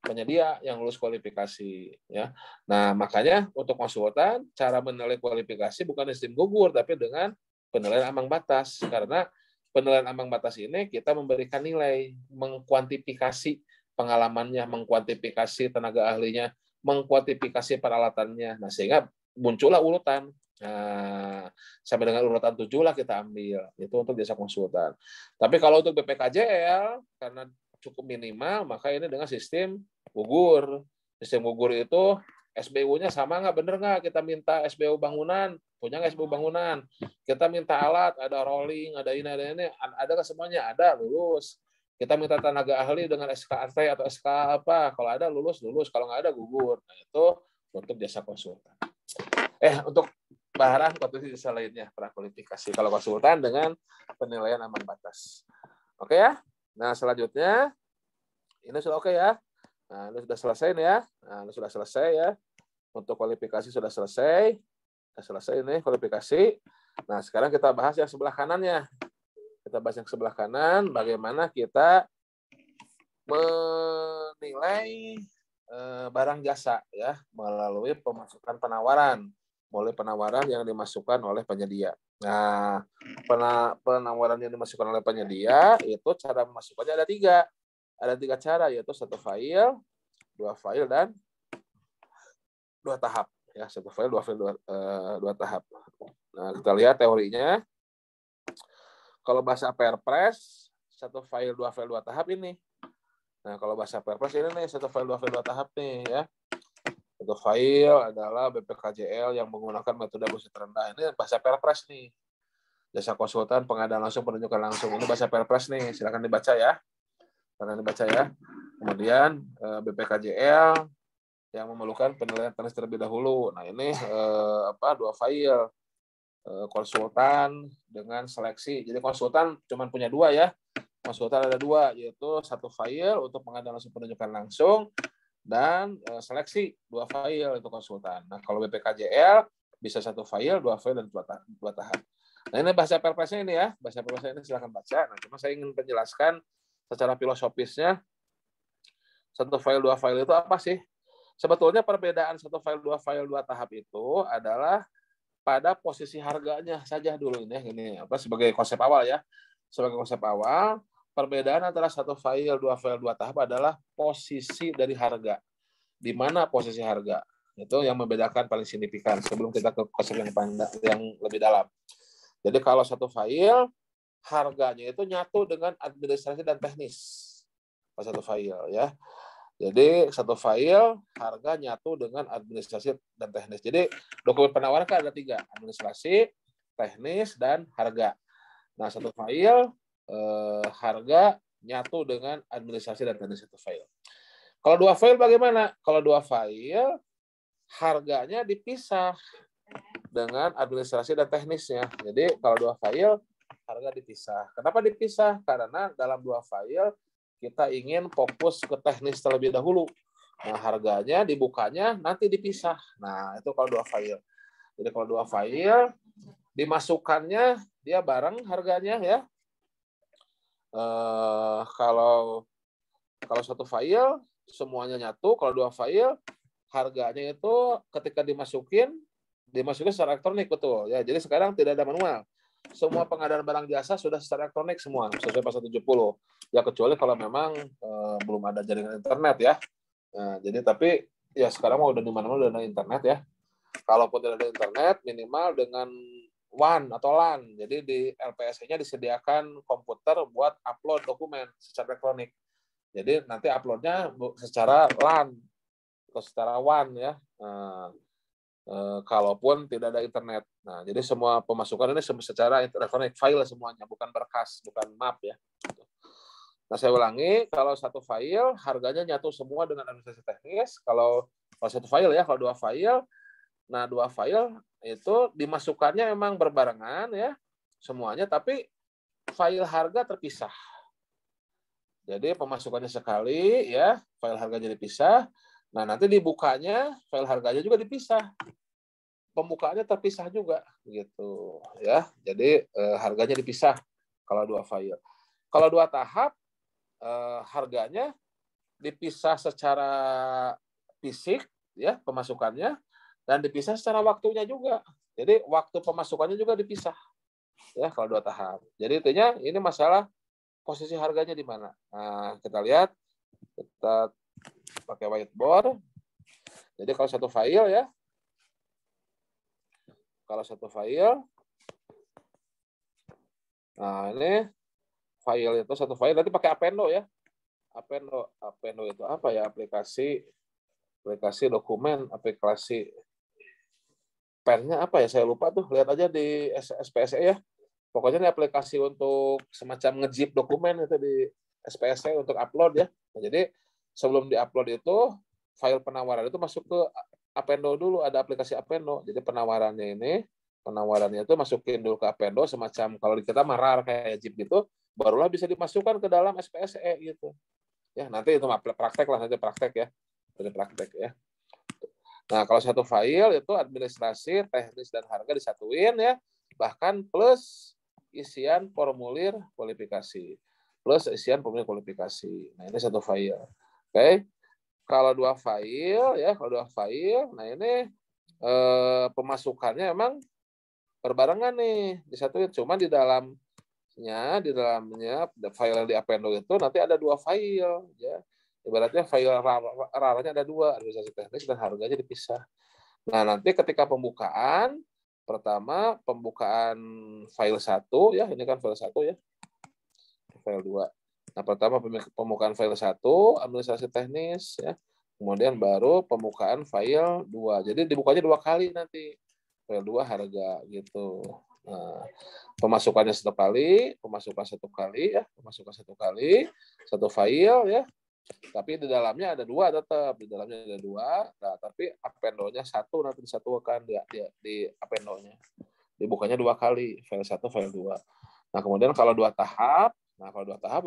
penyedia yang lulus kualifikasi ya. Nah, makanya untuk konsultan cara menilai kualifikasi bukan sistem gugur tapi dengan penilaian ambang batas, karena penilaian ambang batas ini kita memberikan nilai, mengkuantifikasi pengalamannya, mengkuantifikasi tenaga ahlinya, mengkuantifikasi peralatannya. Nah, sehingga muncullah urutan. Nah, sampai dengan urutan 7 lah kita ambil. Itu untuk jasa konsultan. Tapi kalau untuk BPKJL karena cukup minimal, maka ini dengan sistem gugur. Sistem gugur itu SBU-nya sama nggak? Bener nggak? Kita minta SBU bangunan, punya nggak SBU bangunan? Kita minta alat, ada rolling, ada ini, ada nggak semuanya? Ada, lulus. Kita minta tenaga ahli dengan SKAT atau SK apa? Kalau ada lulus, kalau nggak ada gugur. Nah, itu untuk jasa konsultan. Untuk bahan kompetensi lainnya prakualifikasi. Kalau konsultan dengan penilaian ambang batas. Oke ya? Nah, selanjutnya ini sudah oke ya. Nah, ini sudah selesai nih ya. Nah, ini sudah selesai ya. Untuk kualifikasi sudah selesai. Sudah selesai ini kualifikasi. Nah, sekarang kita bahas yang sebelah kanannya. Kita bahas yang sebelah kanan, bagaimana kita menilai barang jasa ya melalui pemasukan penawaran. Melalui penawaran yang dimasukkan oleh penyedia. Nah, penawaran yang dimasukkan oleh penyedia itu cara memasukkannya ada 3. Ada 3 cara, yaitu 1 file, 2 file, dan 2 tahap. Ya, 1 file, 2 file, 2 tahap. Nah, kita lihat teorinya. Kalau bahasa Perpres, 1 file, 2 file, 2 tahap ini. Nah, kalau bahasa Perpres ini nih, 1 file, 2 file, 2 tahap nih ya. 1 file adalah BPKJL yang menggunakan metode busit rendah. Ini bahasa Perpres nih. Jasa konsultan, pengadaan langsung, penunjukan langsung. Ini bahasa Perpres nih, silakan dibaca ya. Kemudian BPKJL yang memerlukan penilaian teknis terlebih dahulu. Nah, ini 2 file konsultan dengan seleksi. Jadi konsultan cuma punya 2 ya. Konsultan ada 2, yaitu 1 file untuk pengadaan langsung, penunjukan langsung, dan seleksi 2 file untuk konsultan. Nah, kalau BPKJL bisa 1 file, 2 file, dan 2 tahap. Nah, ini bahasa Perpresnya ini ya. Bahasa Perpresnya ini silakan baca. Nah, cuma saya ingin menjelaskan secara filosofisnya 1 file, 2 file itu apa sih? Sebetulnya perbedaan 1 file, 2 file, 2 tahap itu adalah pada posisi harganya saja dulu ini sebagai konsep awal ya. Sebagai konsep awal, perbedaan antara 1 file, 2 file, 2 tahap adalah posisi dari harga. Di mana posisi harga? Itu yang membedakan paling signifikan sebelum kita ke konsep yang lebih dalam. Jadi kalau 1 file, harganya itu nyatu dengan administrasi dan teknis. 1 file ya. Jadi 1 file harga nyatu dengan administrasi dan teknis. Jadi dokumen penawaran kan ada 3, administrasi, teknis, dan harga. Nah, 1 file harga nyatu dengan administrasi dan teknis 1 file. Kalau 2 file bagaimana? Kalau 2 file harganya dipisah dengan administrasi dan teknisnya. Jadi kalau 2 file harga dipisah. Kenapa dipisah? Karena dalam 2 file kita ingin fokus ke teknis terlebih dahulu. Nah, harganya dibukanya nanti dipisah. Nah, itu kalau 2 file. Jadi kalau 2 file dimasukkannya dia bareng harganya ya. Kalau 1 file semuanya nyatu, kalau 2 file harganya itu ketika dimasukin secara elektronik, betul ya. Jadi sekarang tidak ada manual. Semua pengadaan barang jasa sudah secara elektronik semua sesuai pasal 70. Ya kecuali kalau memang belum ada jaringan internet ya. Nah, jadi tapi ya sekarang udah di mana-mana udah ada internet ya. Kalaupun tidak ada internet, minimal dengan WAN atau LAN. Jadi di LPSC-nya disediakan komputer buat upload dokumen secara elektronik. Jadi nanti uploadnya secara LAN atau secara WAN ya. Kalaupun tidak ada internet. Nah, jadi semua pemasukan ini secara elektronik, file semuanya, bukan berkas, bukan map ya. Nah, saya ulangi, kalau 1 file harganya nyatu semua dengan administrasi teknis. Kalau 1 file ya, kalau 2 file, nah 2 file itu dimasukkannya memang berbarengan ya semuanya, tapi file harga terpisah. Jadi pemasukannya sekali, ya, file harganya dipisah. Nah, nanti dibukanya file harganya juga dipisah. Pembukaannya terpisah juga, gitu, ya. Jadi harganya dipisah kalau 2 file. Kalau 2 tahap, harganya dipisah secara fisik, ya, pemasukannya, dan dipisah secara waktunya juga. Jadi waktu pemasukannya juga dipisah, ya, kalau 2 tahap. Jadi intinya ini masalah posisi harganya di mana. Nah, kita lihat, kita pakai whiteboard. Jadi kalau satu file, ya, nah ini file itu satu file, nanti pakai Appendo, ya. Appendo itu apa ya? Aplikasi dokumen, aplikasi pennya apa ya? Saya lupa tuh. Lihat aja di SPSE, ya. Pokoknya ini aplikasi untuk semacam nge-zip dokumen itu di SPSE untuk upload, ya. Nah, jadi sebelum di-upload itu file penawaran itu masuk ke Appendo dulu, ada aplikasi Appendo. Jadi penawarannya itu masukin dulu ke Appendo, semacam kalau di kita marar kayak zip gitu, barulah bisa dimasukkan ke dalam SPSE gitu. Ya, nanti itu praktek lah, nanti praktek, ya. Nanti praktek, ya. Nah, kalau satu file itu administrasi, teknis, dan harga disatuin, ya. Bahkan plus isian formulir kualifikasi. Nah, ini satu file. Oke. Kalau 2 file, ya, nah ini pemasukannya emang berbarengan nih, disatuin. Cuma di dalamnya file yang di Appendo itu nanti ada 2 file, ya. Ibaratnya file RAR-nya ada 2, administrasi teknis dan harganya dipisah. Nah, nanti ketika pembukaan, pertama pembukaan file 1, ya, ini kan file 1, ya. File 2. Nah, pertama pembukaan file 1, administrasi teknis, ya. Kemudian baru pembukaan file 2. Jadi dibukanya 2 kali nanti. File 2 harga, gitu. Nah, pemasukannya 1 kali, pemasukan 1 kali, ya. Pemasukan 1 kali, 1 file, ya. Tapi di dalamnya ada 2 tetap. Di dalamnya ada 2. Nah, tapi Appendo-nya 1 nanti disatukan di Appendo-nya. Dibukanya 2 kali, file 1, file 2. Nah, kemudian kalau 2 tahap,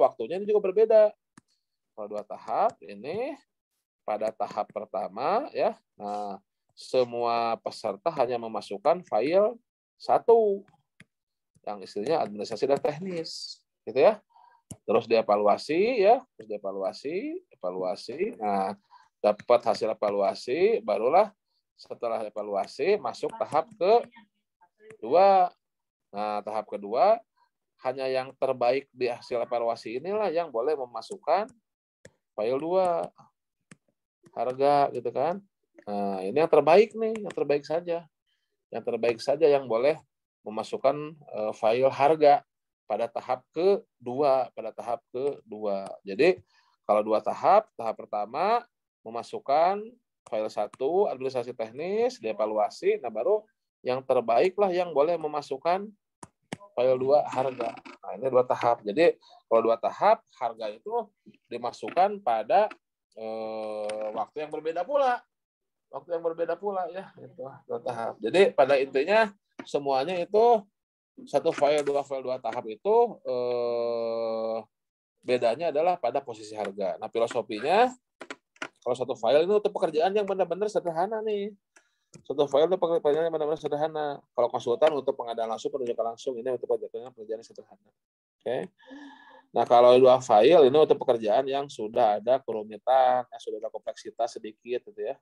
waktunya ini juga berbeda. Kalau 2 tahap ini pada tahap pertama, ya. Nah, semua peserta hanya memasukkan file 1 yang istilahnya administrasi dan teknis, gitu, ya. Terus dievaluasi, ya. Evaluasi. Nah, dapat hasil evaluasi, barulah setelah evaluasi masuk tahap kedua. Nah, tahap kedua hanya yang terbaik di hasil evaluasi inilah yang boleh memasukkan file 2 harga, gitu kan. Nah, ini yang terbaik nih, yang terbaik saja yang boleh memasukkan file harga pada tahap kedua, Jadi kalau 2 tahap pertama memasukkan file 1 administrasi teknis, dievaluasi, nah baru yang terbaik lah yang boleh memasukkan file 2 harga. Nah, ini 2 tahap. Jadi kalau 2 tahap harga itu dimasukkan pada waktu yang berbeda pula. Ya, itu 2 tahap. Jadi pada intinya semuanya itu satu file, 2 tahap itu bedanya adalah pada posisi harga. Nah, filosofinya kalau satu file ini untuk pekerjaan yang benar-benar sederhana nih. Satu file itu pekerjaan yang benar-benar sederhana. Kalau konsultan untuk pengadaan langsung, penunjukan langsung, ini untuk pekerjaan sederhana. Oke. Nah, kalau 2 file ini untuk pekerjaan yang sudah ada kerumitan, sudah ada kompleksitas sedikit, gitu, ya.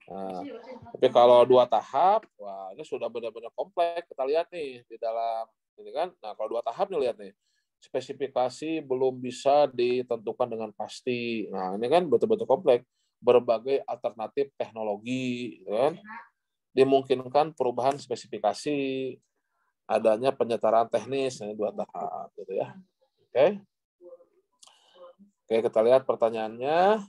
Nah, tapi kalau 2 tahap, wah ini sudah benar-benar kompleks. Kita lihat nih di dalam ini kan. Nah, kalau 2 tahap nih, lihat nih. Spesifikasi belum bisa ditentukan dengan pasti. Nah, ini kan betul-betul kompleks. Berbagai alternatif teknologi, kan. Dimungkinkan perubahan spesifikasi, adanya penyetaraan teknis, ini 2 tahap, gitu, ya. Oke. Oke, kita lihat pertanyaannya.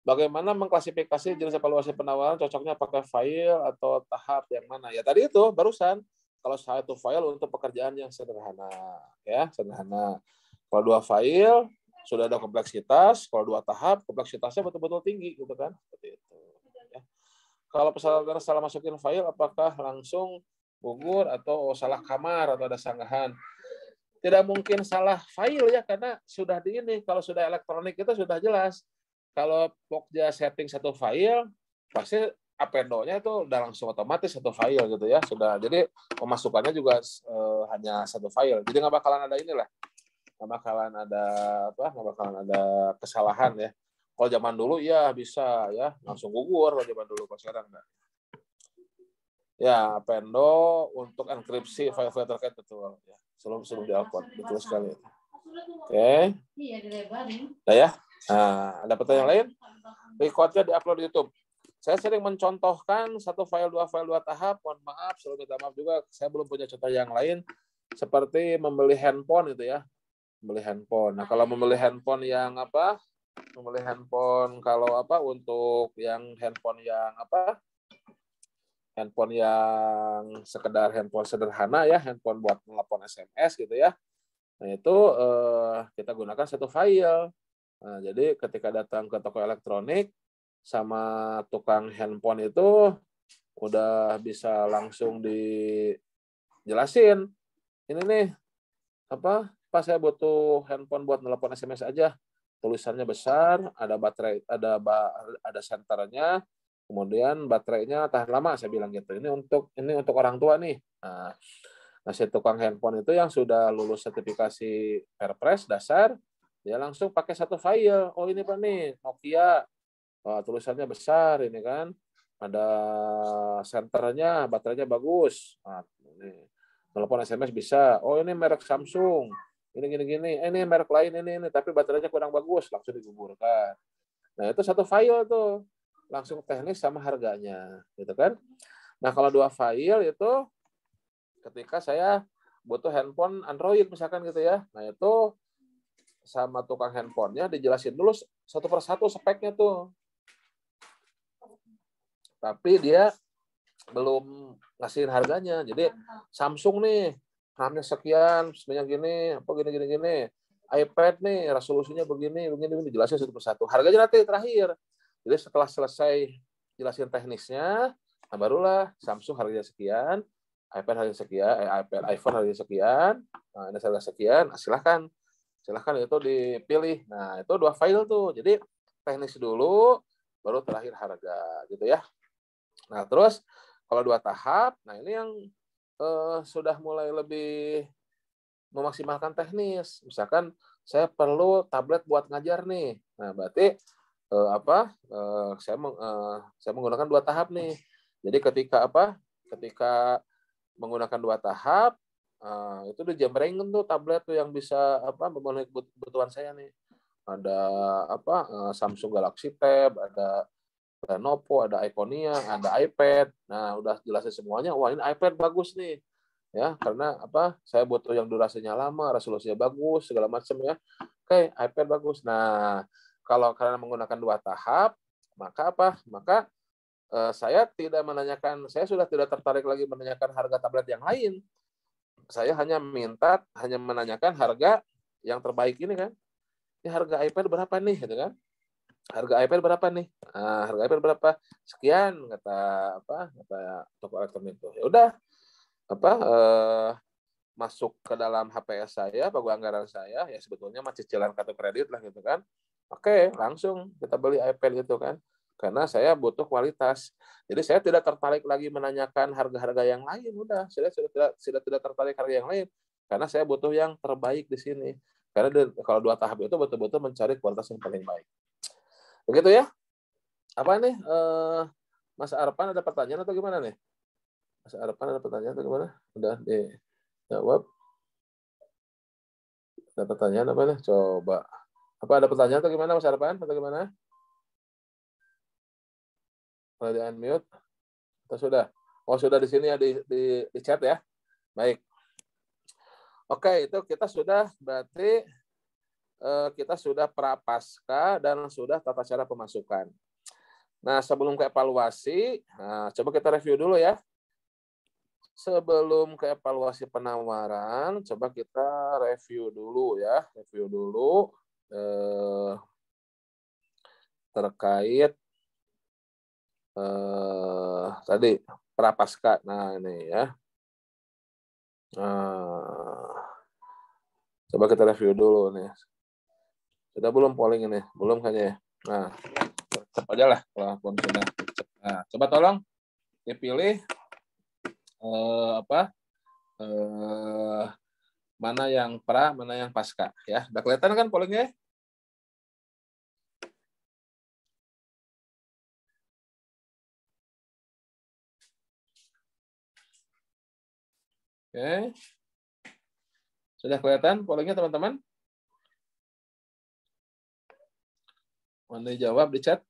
Bagaimana mengklasifikasi jenis evaluasi penawaran, cocoknya pakai file atau tahap yang mana? Ya tadi itu barusan, kalau satu file untuk pekerjaan yang sederhana, ya, sederhana. Kalau 2 file sudah ada kompleksitas, kalau 2 tahap kompleksitasnya betul-betul tinggi, gitu kan? Seperti itu. Ya. Kalau peserta salah masukin file, apakah langsung gugur atau salah kamar atau ada sanggahan. Tidak mungkin salah file ya, karena sudah di ini. Kalau sudah elektronik itu sudah jelas. Kalau Pokja setting satu file, pasti appendo-nya itu udah langsung otomatis satu file gitu ya. Sudah. Jadi pemasukannya juga hanya satu file. Jadi nggak bakalan ada inilah. Nggak bakalan ada apa? Nggak bakalan ada kesalahan ya. Kalau zaman dulu ya bisa ya langsung gugur kalau zaman dulu. Kalau sekarang enggak. Ya, appendo untuk enkripsi file-file terkait betul ya. Sebelum di-upload, betul sekali. Oke. Nah ya. Nah, ada pertanyaan lain? Recordnya di-upload di YouTube. Saya sering mencontohkan satu file, dua tahap. Mohon maaf, selalu minta maaf juga. Saya belum punya contoh yang lain. Seperti membeli handphone itu ya. Membeli handphone. Nah, kalau membeli handphone yang apa? Membeli handphone kalau apa? Untuk yang handphone yang apa? Handphone yang sekedar handphone sederhana ya, handphone buat telepon SMS gitu ya. Nah itu kita gunakan satu file. Nah, jadi ketika datang ke toko elektronik sama tukang handphone itu udah bisa langsung dijelasin. Ini nih apa? Pas saya butuh handphone buat telepon SMS aja. Tulisannya besar, ada baterai, ada senternya. Kemudian baterainya tahan lama, saya bilang gitu. Ini untuk orang tua nih. Nah, si tukang handphone itu yang sudah lulus sertifikasi Perpres dasar, dia langsung pakai satu file. Oh ini Pak nih, Nokia. Tulisannya besar ini kan. Ada senternya, baterainya bagus. Nah, ini. Telepon SMS bisa. Oh ini merek Samsung. Gini. Ini merek lain ini, tapi baterainya kurang bagus, langsung digugurkan. Nah, itu satu file tuh. Langsung teknis sama harganya, gitu kan. Nah, kalau dua file itu ketika saya butuh handphone Android misalkan gitu ya. Nah, itu sama tukang handphonenya dijelasin dulu satu persatu speknya tuh. Tapi dia belum ngasihin harganya. Jadi Samsung nih, RAM-nya sekian, sebenarnya gini, apa gini. iPad nih, resolusinya begini, dijelasin satu persatu. Harganya nanti terakhir. Jadi setelah selesai jelasin teknisnya, nah barulah Samsung harganya sekian, iPad harganya sekian, iPhone harganya sekian, nah ini harga sekian, nah, silahkan itu dipilih. Nah itu dua file tuh, jadi teknis dulu, baru terakhir harga gitu ya. Nah terus kalau dua tahap, nah ini yang sudah mulai lebih memaksimalkan teknis. Misalkan saya perlu tablet buat ngajar nih, nah berarti saya menggunakan dua tahap nih. Jadi ketika menggunakan dua tahap itu dijembrengin tuh tablet tuh yang bisa memenuhi kebutuhan saya nih. Ada Samsung Galaxy Tab, ada Lenovo, ada Iconia, ada iPad. Nah udah jelasin semuanya. Wah ini iPad bagus nih ya, karena saya butuh yang durasinya lama, resolusinya bagus, segala macam ya. Oke, iPad bagus. Nah kalau karena menggunakan dua tahap, maka saya sudah tidak tertarik lagi menanyakan harga tablet yang lain. Saya hanya menanyakan harga yang terbaik ini kan. Ini harga iPad berapa nih, gitu kan? Harga iPad berapa nih? Harga iPad berapa? Sekian kata toko elektronik itu. Ya udah masuk ke dalam HPS saya, anggaran saya, ya sebetulnya masih cicilan kartu kredit lah gitu kan. Oke, langsung kita beli iPad gitu kan. Karena saya butuh kualitas. Jadi saya tidak tertarik lagi menanyakan harga-harga yang lain. Udah, saya sudah tidak tertarik harga yang lain. Karena saya butuh yang terbaik di sini. Karena kalau dua tahap itu betul-betul mencari kualitas yang paling baik. Begitu ya. Apa nih? Mas Arpan ada pertanyaan atau gimana nih? Mas Arpan ada pertanyaan atau gimana? Udah dijawab. Ada pertanyaan apa nih? Coba. Apa ada pertanyaan atau gimana Mas Arpan? Atau gimana? Kalau di unmute? Atau sudah? Oh sudah di sini ya di chat ya. Baik. Oke, itu kita sudah berarti kita sudah prapaskah dan sudah tata cara pemasukan. Nah, sebelum ke evaluasi, coba kita review dulu ya. Sebelum ke evaluasi penawaran, coba kita review dulu ya. Review dulu terkait tadi prapaskah. Nah, ini ya. Nah, coba kita review dulu nih. Sudah belum polling ini? Belum kayaknya ya. Nah, cep aja lah walaupun sudah. Nah, coba tolong dipilih mana yang pra, mana yang pasca ya. Udah kelihatan kan pollingnya? Oke. Sudah kelihatan pollingnya teman-teman? Mana jawab di chat?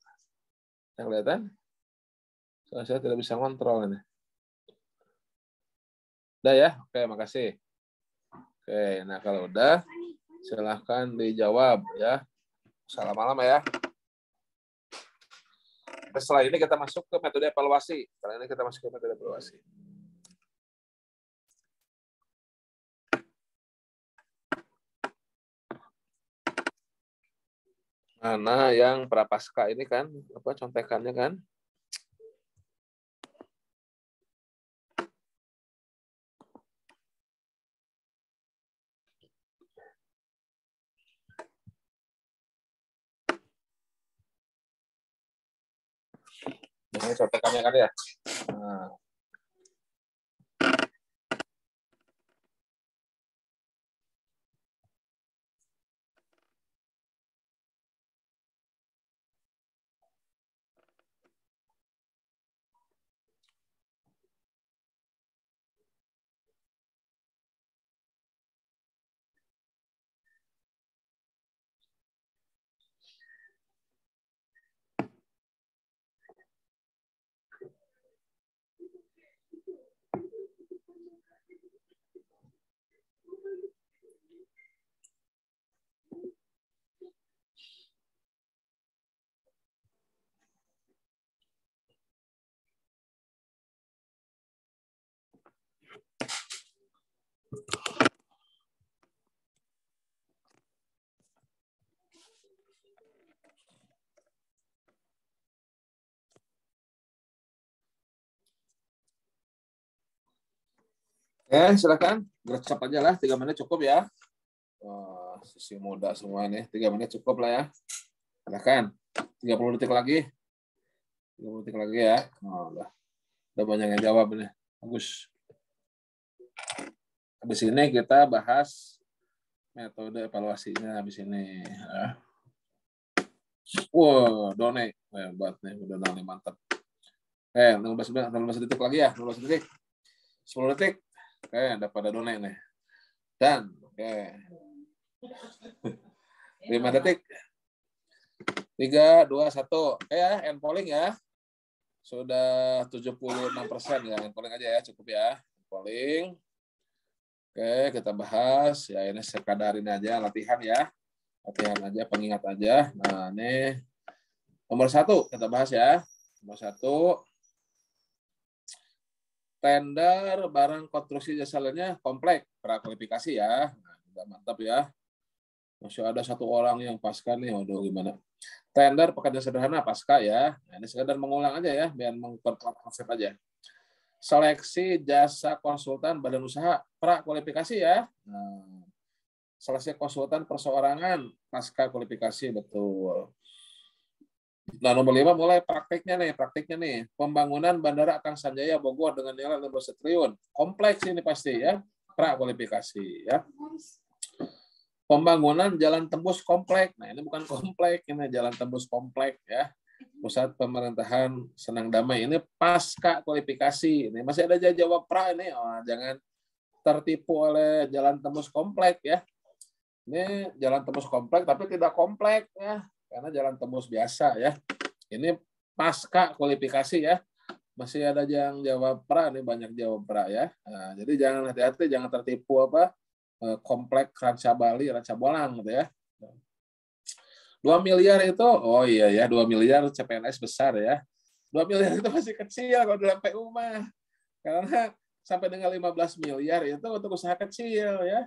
Sudah kelihatan? Saya tidak bisa kontrol ini. Udah ya? Oke, makasih. Oke, nah kalau udah silahkan dijawab ya. Salam malam ya. Setelah ini kita masuk ke metode evaluasi. Setelah ini kita masuk ke metode evaluasi. Mana yang prapaskah ini kan, apa contekannya kan? Ini contekannya kan ya. Nah. Silakan gercep aja lah, 3 menit cukup ya. Sisi muda semua nih, 3 menit cukup lah ya. Silakan, 30 detik lagi. 30 detik lagi ya. Udah banyak yang jawab nih. Bagus. Habis ini kita bahas metode evaluasinya habis ini. Wow, donate. Hebat nih, udah donate mantap. 16 detik lagi ya, 16 detik. 10 detik. Oke, udah pada donate nih. Dan, oke. 5 detik. 3, 2, 1. Oke ya, end polling ya. Sudah 76% ya. End polling aja ya, cukup ya. End polling. Oke, kita bahas. Ya, ini sekadar ini aja, latihan ya. Latihan aja, pengingat aja. Nah, ini nomor 1 kita bahas ya. Nomor 1. Tender barang konstruksi jasa lainnya komplek prakualifikasi ya. Nah, udah mantap ya. Masih ada 1 orang yang pasca nih. Waduh, gimana? Tender pekerjaan sederhana pasca ya. Nah, ini sekedar mengulang aja ya, biar memperkuat konsep aja. Seleksi jasa konsultan badan usaha prakualifikasi ya. Nah, seleksi konsultan perseorangan pasca kualifikasi, betul. Nah, nomor 5 mulai prakteknya nih. Pembangunan Bandara Akang Sanjaya Bogor dengan nilai 15 triliun. Kompleks ini pasti ya, prakualifikasi ya. Pembangunan jalan tembus komplek. Nah, ini bukan komplek, ini jalan tembus komplek ya. Pusat Pemerintahan Senang Damai. Ini pasca kualifikasi. Ini masih ada jawab pra ini. Jangan tertipu oleh jalan tembus komplek ya. Ini jalan tembus komplek tapi tidak komplek ya. Karena jalan tembus biasa ya. Ini pasca kualifikasi ya. Masih ada yang jawab pra, ini banyak jawab pra ya. Nah, jadi jangan hati-hati, jangan tertipu komplek Ranca Bali, Ranca Bolang gitu ya. 2 miliar itu, oh iya ya, 2 miliar CPNS besar ya. 2 miliar itu masih kecil kalau dalam PU mah. Karena sampai dengan 15 miliar itu untuk usaha kecil ya.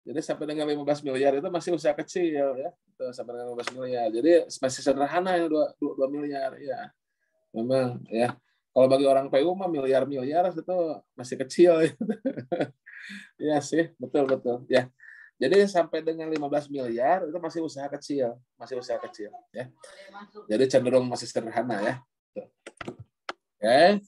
Jadi sampai dengan 15 miliar itu masih usaha kecil ya. Itu sampai dengan 15 miliar. Jadi masih sederhana yang 2 miliar ya. Memang ya. Kalau bagi orang PU mah miliar-miliar itu masih kecil ya. Iya sih, betul. Ya. Jadi sampai dengan 15 miliar itu masih usaha kecil, ya. Jadi cenderung masih sederhana ya. Oke.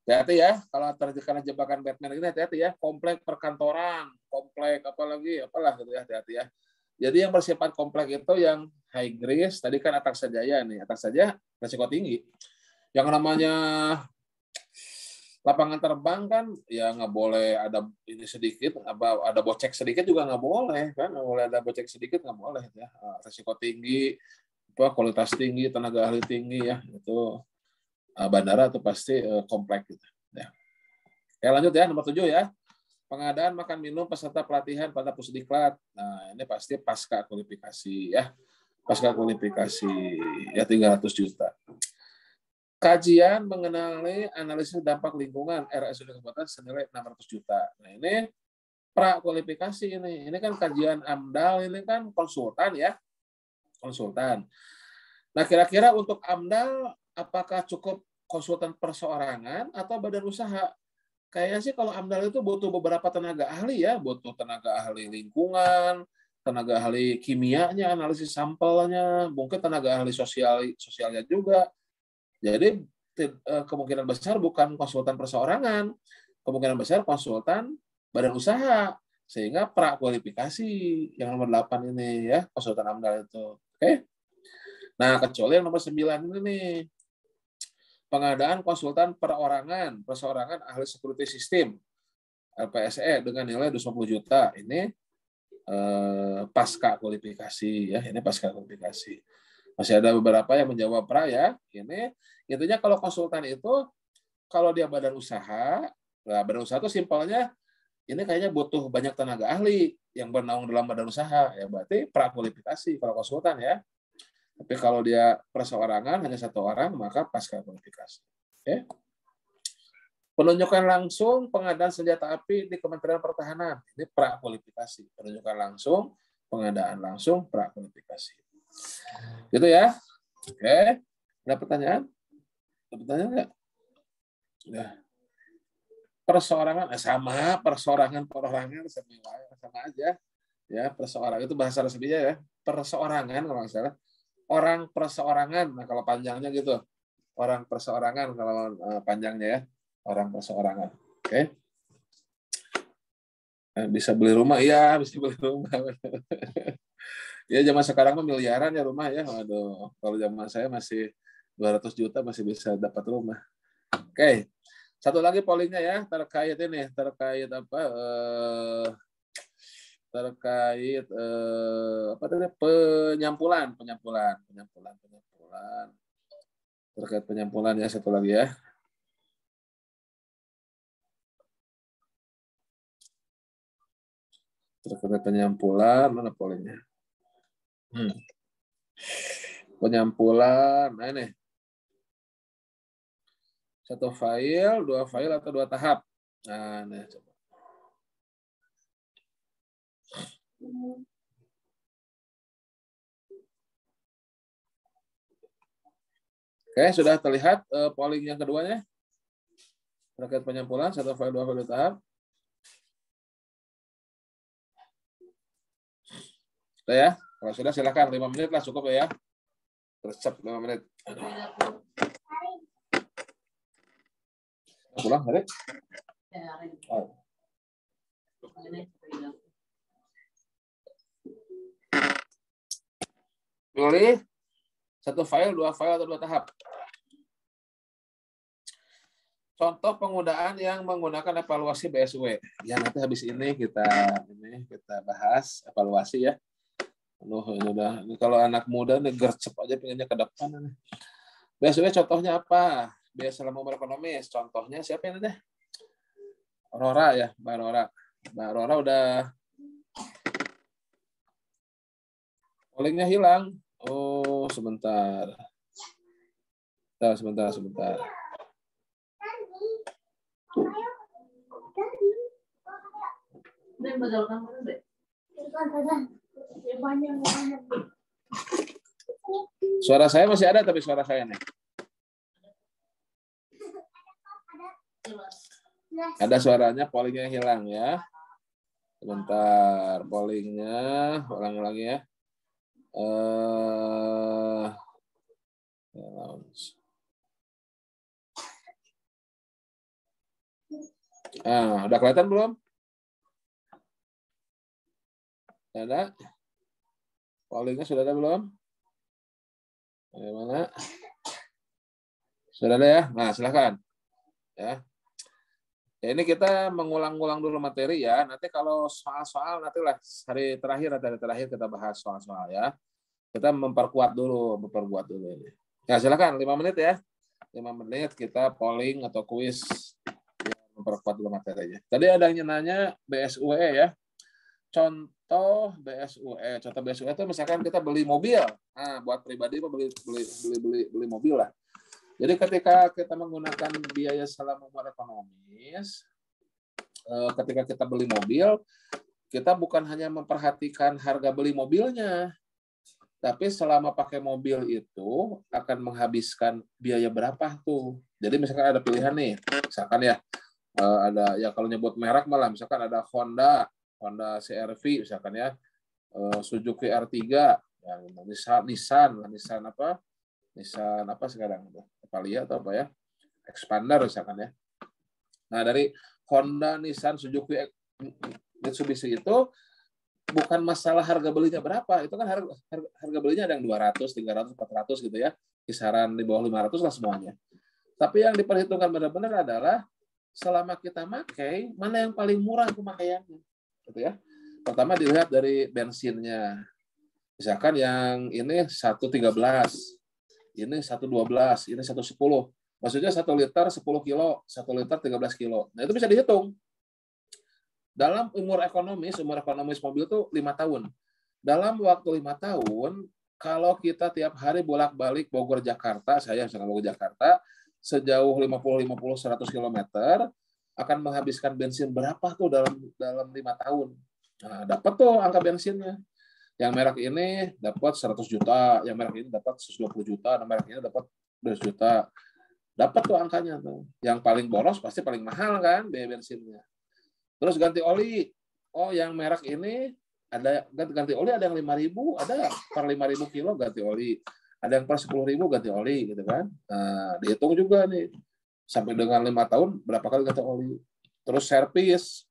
Hati-hati ya, kalau terkena jebakan Batman ini hati-hati ya, komplek perkantoran, komplek apalah gitu ya, hati-hati ya. Jadi yang bersifat komplek itu yang high risk, tadi kan Atak Sajaya nih, Atak Saja resiko tinggi. Yang namanya lapangan terbang kan ya nggak boleh ada ini sedikit, ada bocek sedikit juga nggak boleh kan, nggak boleh ada bocek sedikit nggak boleh ya. Resiko tinggi, kualitas tinggi, tenaga ahli tinggi ya, itu bandara itu pasti komplek gitu. Ya. Lanjut ya, nomor 7 ya. Pengadaan makan minum peserta pelatihan pada Pusdiklat. Nah, ini pasti pasca kualifikasi ya. Pasca kualifikasi ya 300 juta. Kajian mengenai analisis dampak lingkungan RSUD Kabupaten senilai 600 juta. Nah, ini pra kualifikasi ini. Ini kan kajian AMDAL, ini kan konsultan ya. Konsultan. Nah, kira-kira untuk AMDAL apakah cukup konsultan perseorangan atau badan usaha? Kayaknya sih kalau AMDAL itu butuh beberapa tenaga ahli ya, butuh tenaga ahli lingkungan, tenaga ahli kimianya, analisis sampelnya, mungkin tenaga ahli sosialnya juga. Jadi kemungkinan besar bukan konsultan perseorangan, kemungkinan besar konsultan badan usaha, sehingga pra kualifikasi yang nomor 8 ini ya, konsultan AMDAL itu. Oke. Nah, kecuali yang nomor 9 ini nih. Pengadaan konsultan perseorangan ahli security system LPSE dengan nilai 250 juta. Ini pasca kualifikasi ya, ini pasca kualifikasi. Masih ada beberapa yang menjawab pra ya. Ini intinya kalau konsultan itu kalau dia badan usaha, nah badan usaha itu simpelnya ini kayaknya butuh banyak tenaga ahli yang bernaung dalam badan usaha ya, berarti pra kualifikasi kalau konsultan ya. Tapi kalau dia perseorangan hanya 1 orang, maka pasca kualifikasi. Oke. Penunjukan langsung pengadaan senjata api di Kementerian Pertahanan. Ini pra kualifikasi. Penunjukan langsung, pengadaan langsung, pra kualifikasi. Gitu ya. Oke. Ada pertanyaan? Ada pertanyaan nggak? Ya. Perseorangan sama, perorangan sama aja. Ya, perseorangan itu bahasa resminya ya. Perseorangan kalau nggak salah. Orang perseorangan, nah kalau panjangnya gitu, orang perseorangan kalau panjangnya ya, orang perseorangan. Oke. Bisa beli rumah, iya bisa beli rumah. Ya zaman sekarang mah miliaran ya rumah ya. Waduh, kalau zaman saya masih 200 juta masih bisa dapat rumah. Oke. Satu lagi pollingnya ya, terkait ini, terkait apa? Terkait apa tadi penyampulan terkait penyampulan ya, satu lagi ya, terkait penyampulan mana pollingnya penyampulan. Nah ini 1 file, 2 file atau 2 tahap. Nah ini coba. Oke, sudah terlihat polling yang keduanya terkait penyampulan 1 file, 2 file, 2 tahap. Sudah ya? Kalau sudah silakan 5 menit lah cukup ya. Resep 5 menit. Pulang hari? Oh. Pilih 1 file, 2 file atau 2 tahap. Contoh penggunaan yang menggunakan evaluasi BSW. Ya nanti habis ini kita bahas evaluasi ya. Ini kalau anak muda nih gercep aja pengennya ke depan nih. BSW contohnya apa? Biasa lama ekonomis. Contohnya siapa ini deh? Rora ya, Mbak Rora. Mbak Rora udah pollingnya hilang. Oh, sebentar. Sebentar. Suara saya masih ada, tapi suara saya nih. Ada suaranya, pollingnya hilang ya. Sebentar, pollingnya, ulang-ulangi ya. Udah kelihatan belum? Ada? Pollingnya sudah ada belum? Bagaimana? Sudah ada ya? Nah, silakan. Ya. Ya, ini kita mengulang-ulang dulu materi ya. Nanti kalau soal-soal nantilah hari terakhir kita bahas soal-soal ya. Kita memperkuat dulu ini. Ya, silakan 5 menit ya. 5 menit kita polling atau kuis ya, memperkuat dulu materinya. Tadi ada yang nanya BSUE ya. Contoh BSUE itu misalkan kita beli mobil. Nah, buat pribadi beli mobil lah. Jadi ketika kita menggunakan biaya selama umur ekonomis, ketika kita beli mobil, kita bukan hanya memperhatikan harga beli mobilnya, tapi selama pakai mobil itu akan menghabiskan biaya berapa tuh. Jadi misalkan ada pilihan nih, misalkan ya, ada ya kalau nyebut merek malah, misalkan ada Honda CR-V misalkan ya, Suzuki R3, ya, Nissan apa sekarang? Valia atau apa ya? Expander misalkan ya. Nah, dari Honda, Nissan, Suzuki, Mitsubishi itu bukan masalah harga belinya berapa. Itu kan harga belinya ada yang 200, 300, 400 gitu ya. Kisaran di bawah 500 lah semuanya. Tapi yang diperhitungkan benar-benar adalah selama kita pakai, mana yang paling murah pemakaiannya. Gitu ya. Pertama dilihat dari bensinnya. Misalkan yang ini 113. Ini 112, ini 110. Maksudnya 1 liter 10 kilo, 1 liter 13 kilo. Nah, itu bisa dihitung. Dalam umur ekonomis mobil itu 5 tahun. Dalam waktu 5 tahun, kalau kita tiap hari bolak-balik Bogor Jakarta, saya misalkan Bogor Jakarta, sejauh 50-100 km, akan menghabiskan bensin berapa tuh dalam 5 tahun. Nah, dapat tuh angka bensinnya. Yang merek ini dapat 100 juta, yang merek ini dapat 120 juta, yang merek ini dapat 200 juta. Dapat tuh angkanya tuh. Yang paling boros pasti paling mahal kan biaya bensinnya. Terus ganti oli. Oh, yang merek ini ada ganti oli ada yang 5.000, ada per 5.000 kilo ganti oli. Ada yang per 10.000 ganti oli gitu kan. Nah, dihitung juga nih. Sampai dengan 5 tahun berapa kali ganti oli. Terus servis.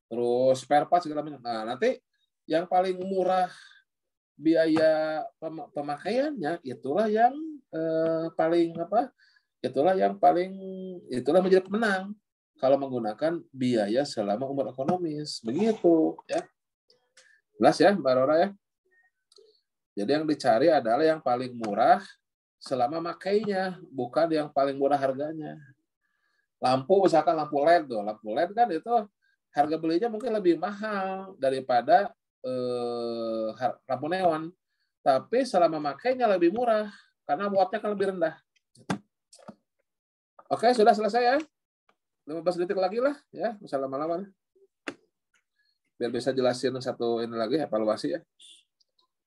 Terus spare part segala macam. Nah, nanti yang paling murah biaya pemakaiannya itulah yang itulah menjadi pemenang kalau menggunakan biaya selama umur ekonomis begitu ya. Jelas ya Mbak Rora ya. Jadi yang dicari adalah yang paling murah selama makainya, bukan yang paling murah harganya. Lampu misalkan lampu LED kan itu harga belinya mungkin lebih mahal daripada lampu neon, tapi selama makainya lebih murah karena wattnya kan lebih rendah. Oke, sudah selesai ya. 15 detik lagi lah ya, bisa lama-lama biar bisa jelasin satu ini lagi evaluasi ya.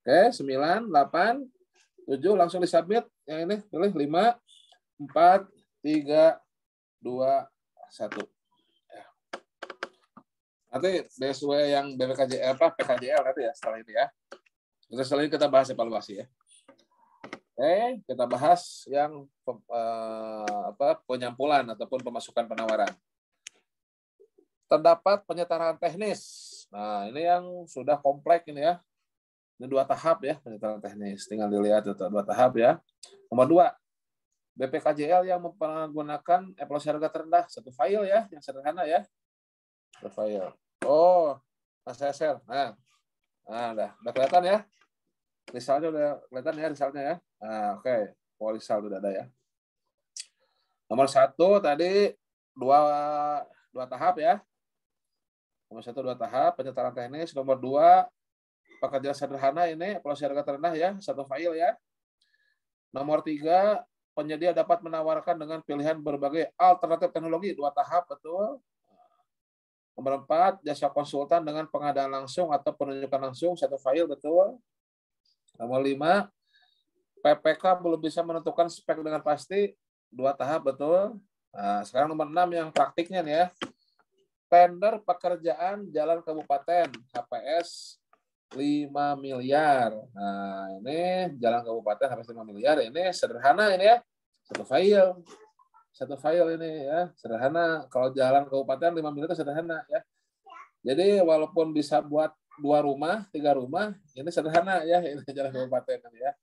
Oke, 9, 8, 7 langsung disubmit. Yang ini pilih 5, 4, 3, 2, 1. Nanti BSW yang PKJL nanti ya setelah ini ya. Terus setelah ini kita bahas evaluasi ya. Oke, kita bahas yang penyampulan ataupun pemasukan penawaran. Terdapat penyetaraan teknis. Nah, ini yang sudah kompleks ini ya. Ini 2 tahap ya penyetaraan teknis. Tinggal dilihat itu 2 tahap ya. Nomor 2, BPKJL yang menggunakan evaluasi harga terendah, 1 file ya, yang sederhana ya. 1 file. Oh, saya share. Nah, udah kelihatan ya. Risalnya udah kelihatan ya risalnya ya. Nah, oke. Risal udah ada ya. Nomor 1 tadi 2 tahap ya. Nomor 1 2 tahap penyetaraan teknis. Nomor 2 pekerjaan sederhana ini evaluasi harga terendah ya, 1 file ya. Nomor 3 penyedia dapat menawarkan dengan pilihan berbagai alternatif teknologi, 2 tahap betul. Nomor 4, jasa konsultan dengan pengadaan langsung atau penunjukan langsung, 1 file, betul. Nomor 5, PPK belum bisa menentukan spek dengan pasti, 2 tahap, betul. Nah, sekarang nomor 6 yang praktiknya nih ya. Tender pekerjaan jalan kabupaten HPS 5 miliar. Nah, ini jalan kabupaten HPS 5 miliar. Ini sederhana ini ya. Satu file ini ya. Sederhana. Kalau jalan kabupaten 5 miliar itu sederhana ya. Jadi walaupun bisa buat 2 rumah, 3 rumah, ini sederhana ya. Ini jalan kabupaten ya.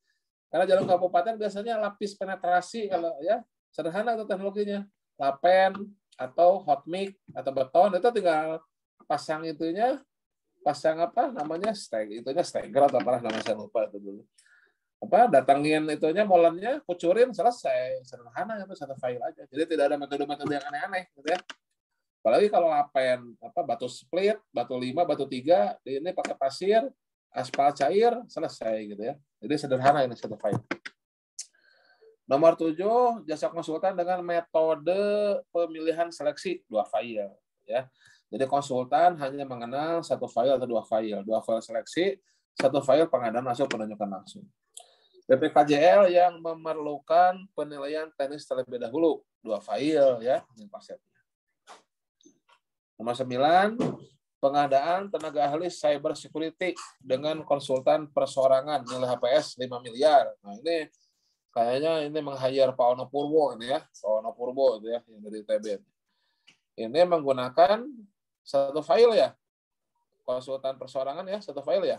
Karena jalan kabupaten biasanya lapis penetrasi kalau ya. Sederhana itu teknologinya. Lapen atau hot mix atau beton itu tinggal pasang itunya, pasang apa namanya itunya steger atau apa namanya saya lupa itu dulu. Apa datangin itunya molennya, kucurin selesai, sederhana itu satu file aja. Jadi tidak ada metode-metode yang aneh-aneh gitu ya. Apalagi kalau lapen apa batu split, batu 5, batu 3, ini pakai pasir, aspal cair, selesai gitu ya. Jadi sederhana ini satu file. Nomor 7, jasa konsultan dengan metode pemilihan seleksi 2 file ya. Jadi konsultan hanya mengenal 1 file atau 2 file. 2 file seleksi, 1 file pengadaan langsung, penunjukan langsung. BPKJL yang memerlukan penilaian teknis terlebih dahulu 2 file ya, ini konsepnya. Nomor 9, pengadaan tenaga ahli cyber security dengan konsultan perseorangan nilai HPS 5 miliar. Nah, ini kayaknya ini meng-hire Pak Ono Purwo ini ya, Pak Ono Purwo itu ya yang dari TB. Ini menggunakan 1 file ya, konsultan perseorangan ya, 1 file ya.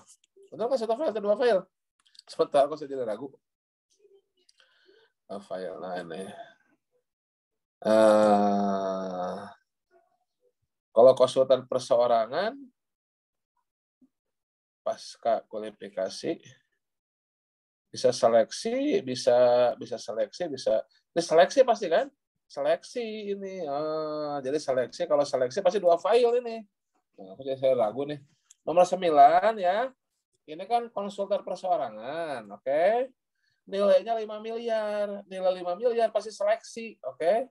Benar kan 1 file atau 2 file? Sebentar, aku saya jadi ragu. File, nah ini. Kalau konsultan perseorangan, pasca kualifikasi, bisa seleksi, bisa seleksi, bisa ini seleksi pasti kan? Seleksi ini. Jadi seleksi, kalau seleksi pasti 2 file ini. Nah, aku saya ragu nih. Nomor 9 ya. Ini kan konsultan perseorangan, oke? Nilainya 5 miliar. Nilai 5 miliar pasti seleksi, oke?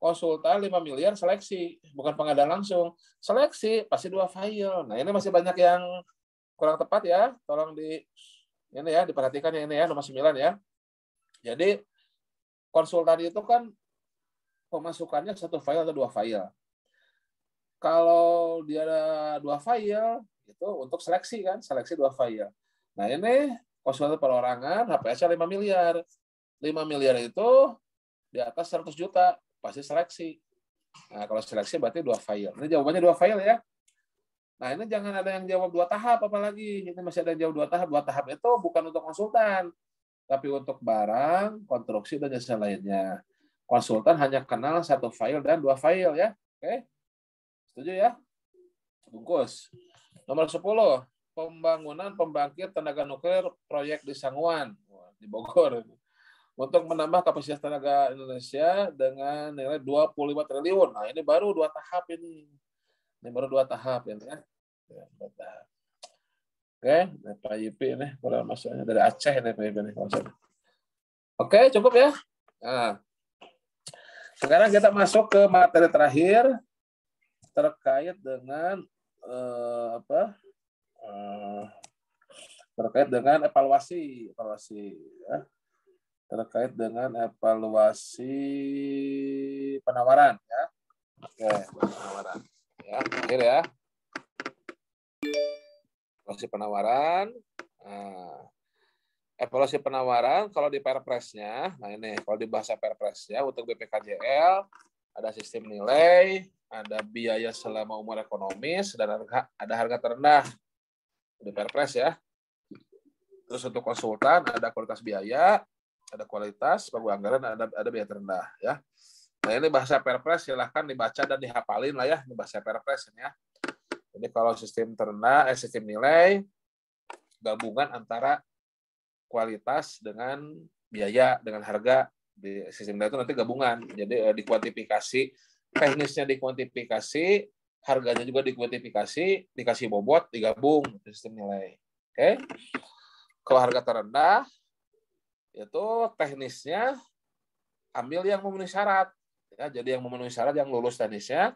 Konsultan 5 miliar seleksi, bukan pengadaan langsung. Seleksi pasti 2 file. Nah, ini masih banyak yang kurang tepat ya. Tolong ini ya, diperhatikan yang ini ya, nomor 9 ya. Jadi, konsultan itu kan pemasukannya 1 file atau 2 file. Kalau dia ada 2 file, itu untuk seleksi kan, seleksi 2 file. Nah, ini konsultan perorangan, HPS-nya 5 miliar. 5 miliar itu di atas 100 juta, pasti seleksi. Nah, kalau seleksi berarti 2 file. Ini jawabannya 2 file ya. Nah, ini jangan ada yang jawab 2 tahap apalagi. Ini masih ada yang jawab 2 tahap. 2 tahap itu bukan untuk konsultan, tapi untuk barang, konstruksi, dan jasa lainnya. Konsultan hanya kenal 1 file dan 2 file ya. Oke? Setuju ya? Bungkus. Nomor 10, pembangunan pembangkit tenaga nuklir proyek di Sanguan, di Bogor. Untuk menambah kapasitas tenaga Indonesia dengan nilai 25 triliun. Nah, ini baru 2 tahap ini. Ini baru 2 tahap ya. Oke, Pak Yipi ini kurang masuknya dari Aceh ini Pak Yipi ini. Oke, cukup ya. Nah, sekarang kita masuk ke materi terakhir terkait dengan terkait dengan evaluasi ya. Terkait dengan evaluasi penawaran ya. Oke, penawaran. Ya, akhir ya. Evaluasi penawaran. Nah, evaluasi penawaran kalau di Perpresnya, nah ini kalau di bahasa Perpresnya untuk BPKJL ada sistem nilai, ada biaya selama umur ekonomis, dan ada harga terendah di Perpres ya. Terus untuk konsultan ada kualitas biaya, ada kualitas, pagu anggaran, ada biaya terendah ya. Nah, ini bahasa Perpres, silahkan dibaca dan dihafalin lah ya, ini bahasa Perpres ini ya. Jadi kalau sistem terendah, sistem nilai, gabungan antara kualitas dengan biaya, dengan harga, di sistem nilai itu nanti gabungan. Jadi dikuantifikasi, teknisnya dikuantifikasi, harganya juga dikuantifikasi, dikasih bobot, digabung, sistem nilai. Oke. Kalau harga terendah, itu teknisnya ambil yang memenuhi syarat. Ya, jadi yang memenuhi syarat yang lulus teknisnya,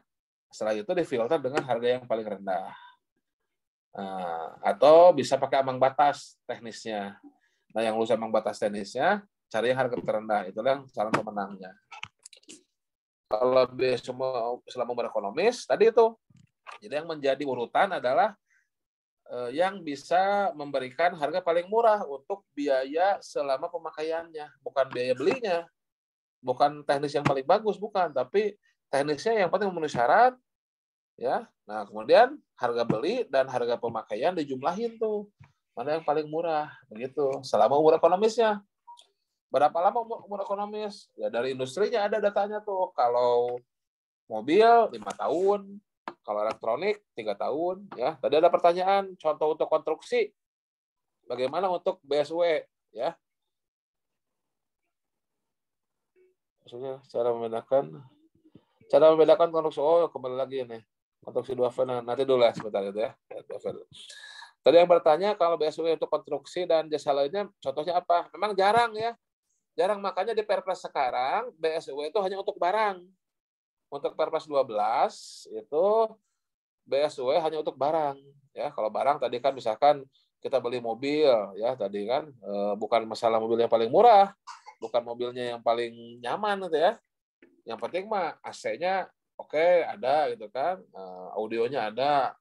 setelah itu difilter dengan harga yang paling rendah. Nah, atau bisa pakai ambang batas teknisnya. Nah, yang lulus ambang batas teknisnya, cari yang harga terendah. Itulah yang calon pemenangnya. Kalau selama berekonomis tadi itu. Jadi yang menjadi urutan adalah yang bisa memberikan harga paling murah untuk biaya selama pemakaiannya, bukan biaya belinya, bukan teknis yang paling bagus, bukan, tapi teknisnya yang penting memenuhi syarat, ya. Nah kemudian harga beli dan harga pemakaian dijumlahin tuh, mana yang paling murah, begitu. Selama umur ekonomisnya, berapa lama umur ekonomis? Ya dari industrinya ada datanya tuh. Kalau mobil 5 tahun, kalau elektronik 3 tahun, ya. Tadi ada pertanyaan, contoh untuk konstruksi, bagaimana untuk BSW, ya? Maksudnya cara membedakan konstruksi. Oh, kembali lagi nih. Konstruksi 2V, nanti dulu ya sebentar itu ya. Tadi yang bertanya kalau BSW untuk konstruksi dan jasa lainnya, contohnya apa? Memang jarang ya. Jarang, makanya di Perpres sekarang BSW itu hanya untuk barang. Untuk Perpres 12 itu BSW hanya untuk barang, ya. Kalau barang tadi kan misalkan kita beli mobil, ya tadi kan bukan masalah mobil yang paling murah, bukan mobilnya yang paling nyaman gitu ya. Yang penting mah AC-nya oke, ada gitu kan, audionya ada,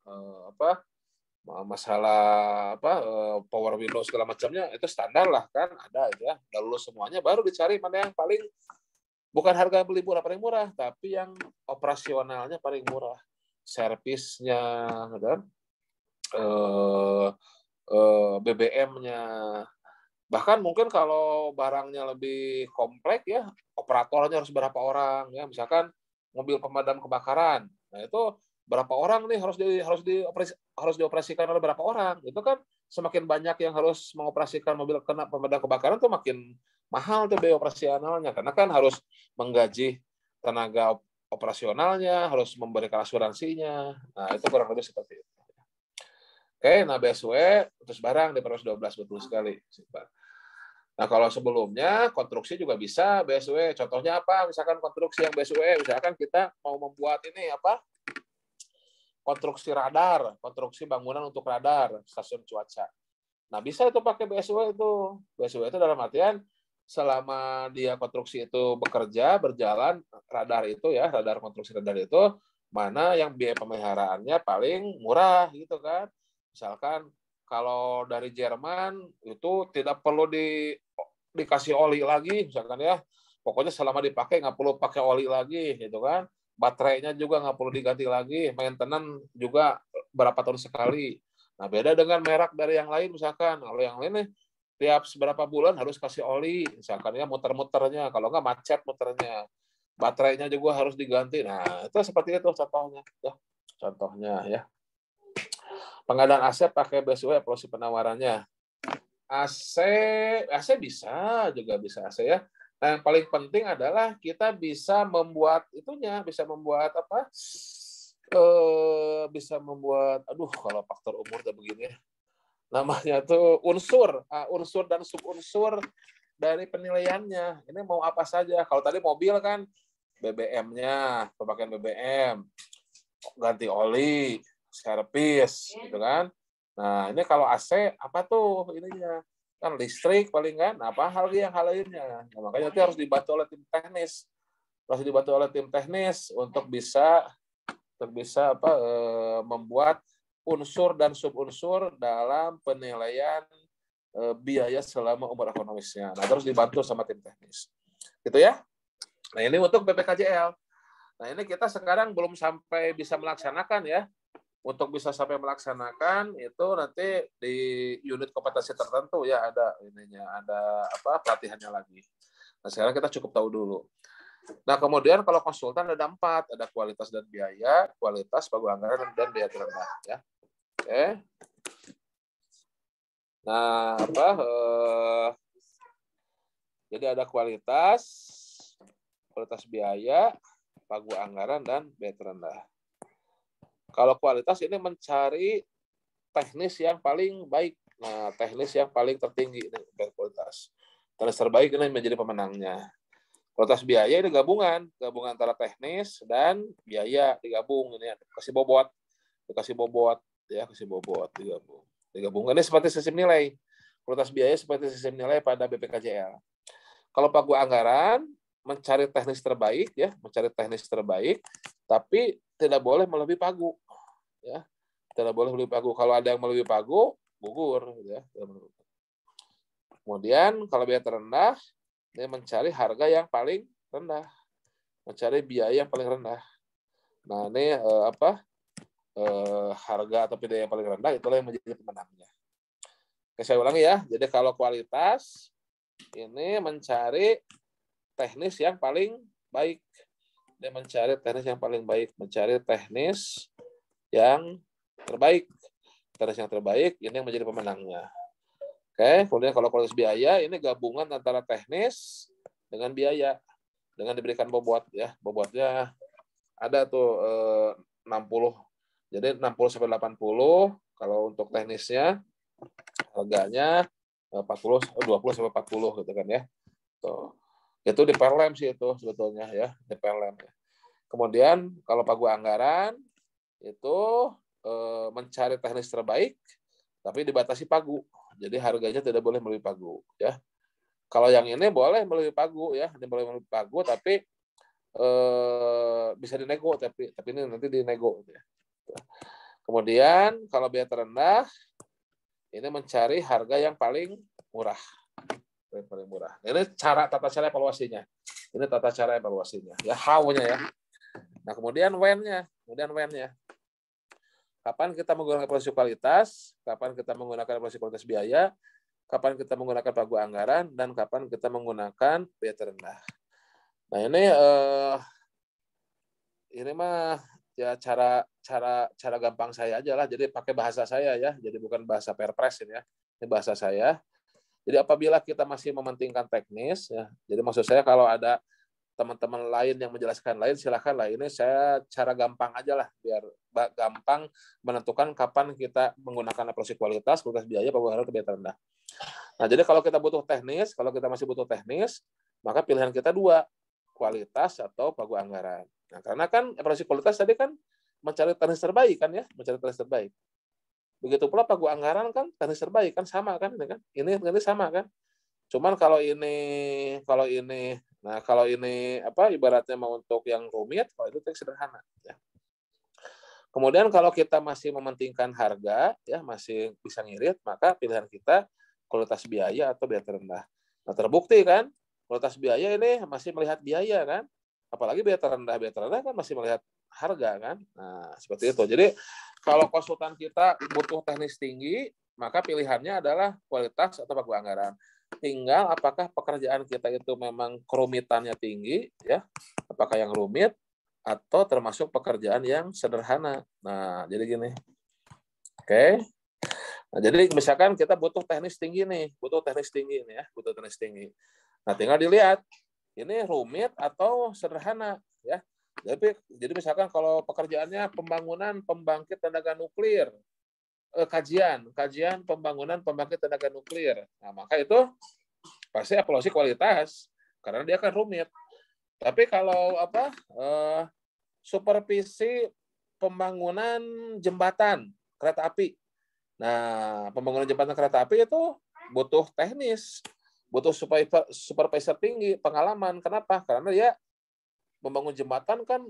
masalah power window segala macamnya itu standar lah kan, ada gitu ya. Lalu semuanya baru dicari mana yang paling, bukan harga beli murah paling murah, tapi yang operasionalnya paling murah. Servisnya, kan? BBM-nya. Bahkan mungkin kalau barangnya lebih kompleks ya, operatornya harus berapa orang ya. Misalkan mobil pemadam kebakaran. Nah, itu berapa orang nih harus dioperasikan oleh berapa orang. Itu kan semakin banyak yang harus mengoperasikan mobil kena pemadam kebakaran tuh makin mahal tuh biaya operasionalnya, karena kan harus menggaji tenaga operasionalnya, harus memberikan asuransinya. Nah, itu kurang lebih seperti itu. Oke, nah BSW terus barang di Perpres 12, betul sekali. Nah, kalau sebelumnya konstruksi juga bisa BSW. Contohnya apa? Misalkan konstruksi yang BSW, misalkan kita mau membuat ini apa? Konstruksi radar, konstruksi bangunan untuk radar, stasiun cuaca. Nah, bisa itu pakai BSW itu. BSW itu dalam artian selama dia konstruksi itu bekerja, berjalan, radar itu ya, radar konstruksi radar itu, mana yang biaya pemeliharaannya paling murah gitu kan. Misalkan kalau dari Jerman itu tidak perlu dikasih oli lagi, misalkan ya. Pokoknya selama dipakai nggak perlu pakai oli lagi gitu kan. Baterainya juga nggak perlu diganti lagi, maintenance juga berapa tahun sekali. Nah, beda dengan merek dari yang lain, misalkan kalau yang lain nih tiap seberapa bulan harus kasih oli, misalkan ya muter-muternya, kalau nggak macet muternya, baterainya juga harus diganti. Nah, itu seperti itu contohnya, ya. Contohnya ya. Pengadaan aset pakai BSW evaluasi penawarannya. AC bisa juga bisa AC ya. Nah, yang paling penting adalah kita bisa membuat itunya, bisa membuat apa? Bisa membuat, aduh kalau faktor umur udah begini ya. Namanya tuh unsur dan subunsur dari penilaiannya. Ini mau apa saja. Kalau tadi mobil kan BBM-nya, pemakaian BBM, ganti oli, servis, gitu kan. Nah, ini kalau AC apa tuh ininya? Kan listrik paling kan. Nah, apa hal lainnya. Nah, makanya itu harus dibantu oleh tim teknis. Harus dibantu oleh tim teknis untuk bisa membuat unsur dan subunsur dalam penilaian biaya selama umur ekonomisnya. Nah, terus dibantu sama tim teknis. Gitu ya. Nah, ini untuk BPKJL. Nah, ini kita sekarang belum sampai bisa melaksanakan ya. Untuk bisa sampai melaksanakan itu nanti di unit kompetensi tertentu ya ada pelatihannya lagi. Nah, sekarang kita cukup tahu dulu. Nah, kemudian kalau konsultan ada 4, ada kualitas dan biaya, kualitas, pagu anggaran, dan biaya terendah. Ya. Oke. Nah, jadi ada kualitas biaya, pagu anggaran, dan biaya terendah. Kalau kualitas ini mencari teknis yang paling baik. Nah, teknis yang paling tertinggi ini kualitas. Teknis terbaik ini menjadi pemenangnya. Kualitas biaya ini gabungan antara teknis dan biaya digabung ini, kasih bobot ya, digabung. Ini seperti sistem nilai. Kualitas biaya seperti sistem nilai pada BPKJL. Kalau pagu anggaran mencari teknis terbaik ya, mencari teknis terbaik, tapi tidak boleh melebihi pagu ya. Tidak boleh melebihi pagu. Kalau ada yang melebihi pagu, gugur ya. Kemudian kalau biaya terendah, dia mencari harga yang paling rendah, mencari biaya yang paling rendah. Nah, ini harga atau biaya yang paling rendah itulah yang menjadi pemenangnya. Oke, saya ulangi ya. Jadi kalau kualitas ini mencari teknis yang paling baik. Dia mencari teknis yang paling baik, mencari teknis yang terbaik. Teknis yang terbaik ini yang menjadi pemenangnya. Oke, kemudian kalau kualitas biaya ini gabungan antara teknis dengan biaya. Dengan diberikan bobot ya. Bobotnya ada tuh 60. Jadi 60 sampai 80 kalau untuk teknisnya harganya 20 sampai 40 gitu kan ya. Tuh. Itu di perlem sih itu sebetulnya ya, di perlem. Kemudian kalau pagu anggaran itu mencari teknis terbaik tapi dibatasi pagu. Jadi harganya tidak boleh melebihi pagu ya. Kalau yang ini boleh melebihi pagu ya, ini boleh melebihi pagu tapi bisa dinego tapi ini nanti dinego ya. Kemudian kalau biaya terendah ini mencari harga yang paling murah. Yang paling murah. Ini tata cara evaluasinya. Ini tata cara evaluasinya. Ya how-nya ya. Nah, kemudian when-nya. Kapan kita menggunakan evaluasi kualitas, kapan kita menggunakan evaluasi kualitas biaya, kapan kita menggunakan pagu anggaran, dan kapan kita menggunakan biaya terendah. Nah, ini mah ya cara gampang saya aja lah. Jadi pakai bahasa saya ya. Jadi bukan bahasa perpres ini ya. Ini bahasa saya. Jadi apabila kita masih mementingkan teknis ya. Jadi maksud saya kalau ada teman-teman lain yang menjelaskan lain silakan lah. Ini saya cara gampang aja lah biar gampang menentukan kapan kita menggunakan evaluasi kualitas biaya, pagu anggaran, biaya terendah. Nah, jadi kalau kita butuh teknis, kalau kita masih butuh teknis, maka pilihan kita dua, kualitas atau pagu anggaran. Nah, karena kan evaluasi kualitas tadi kan mencari teknis terbaik kan ya, mencari teknis terbaik. Begitu pula pagu anggaran kan teknis terbaik kan sama kan ini kan. Ini sama kan. Cuman kalau ini ibaratnya mau untuk yang rumit, kalau itu sederhana ya. Kemudian kalau kita masih mementingkan harga ya, masih bisa ngirit, maka pilihan kita kualitas biaya atau biaya terendah. Nah, terbukti kan kualitas biaya ini masih melihat biaya kan. Apalagi biaya terendah kan masih melihat harga kan. Nah, seperti itu. Jadi kalau konsultan kita butuh teknis tinggi, maka pilihannya adalah kualitas atau pagu anggaran. Tinggal apakah pekerjaan kita itu memang kerumitannya tinggi ya, apakah yang rumit atau termasuk pekerjaan yang sederhana. Nah, jadi gini. Oke. Nah, jadi misalkan kita butuh teknis tinggi nih, butuh teknis tinggi. Nah, tinggal dilihat ini rumit atau sederhana ya. Jadi misalkan kalau pekerjaannya pembangunan pembangkit tenaga nuklir, kajian pembangunan pembangkit tenaga nuklir. Nah, maka itu pasti evaluasi kualitas karena dia akan rumit. Tapi kalau supervisi pembangunan jembatan kereta api. Nah, pembangunan jembatan kereta api itu butuh teknis, butuh supervisor tinggi, pengalaman. Kenapa? Karena dia membangun jembatan kan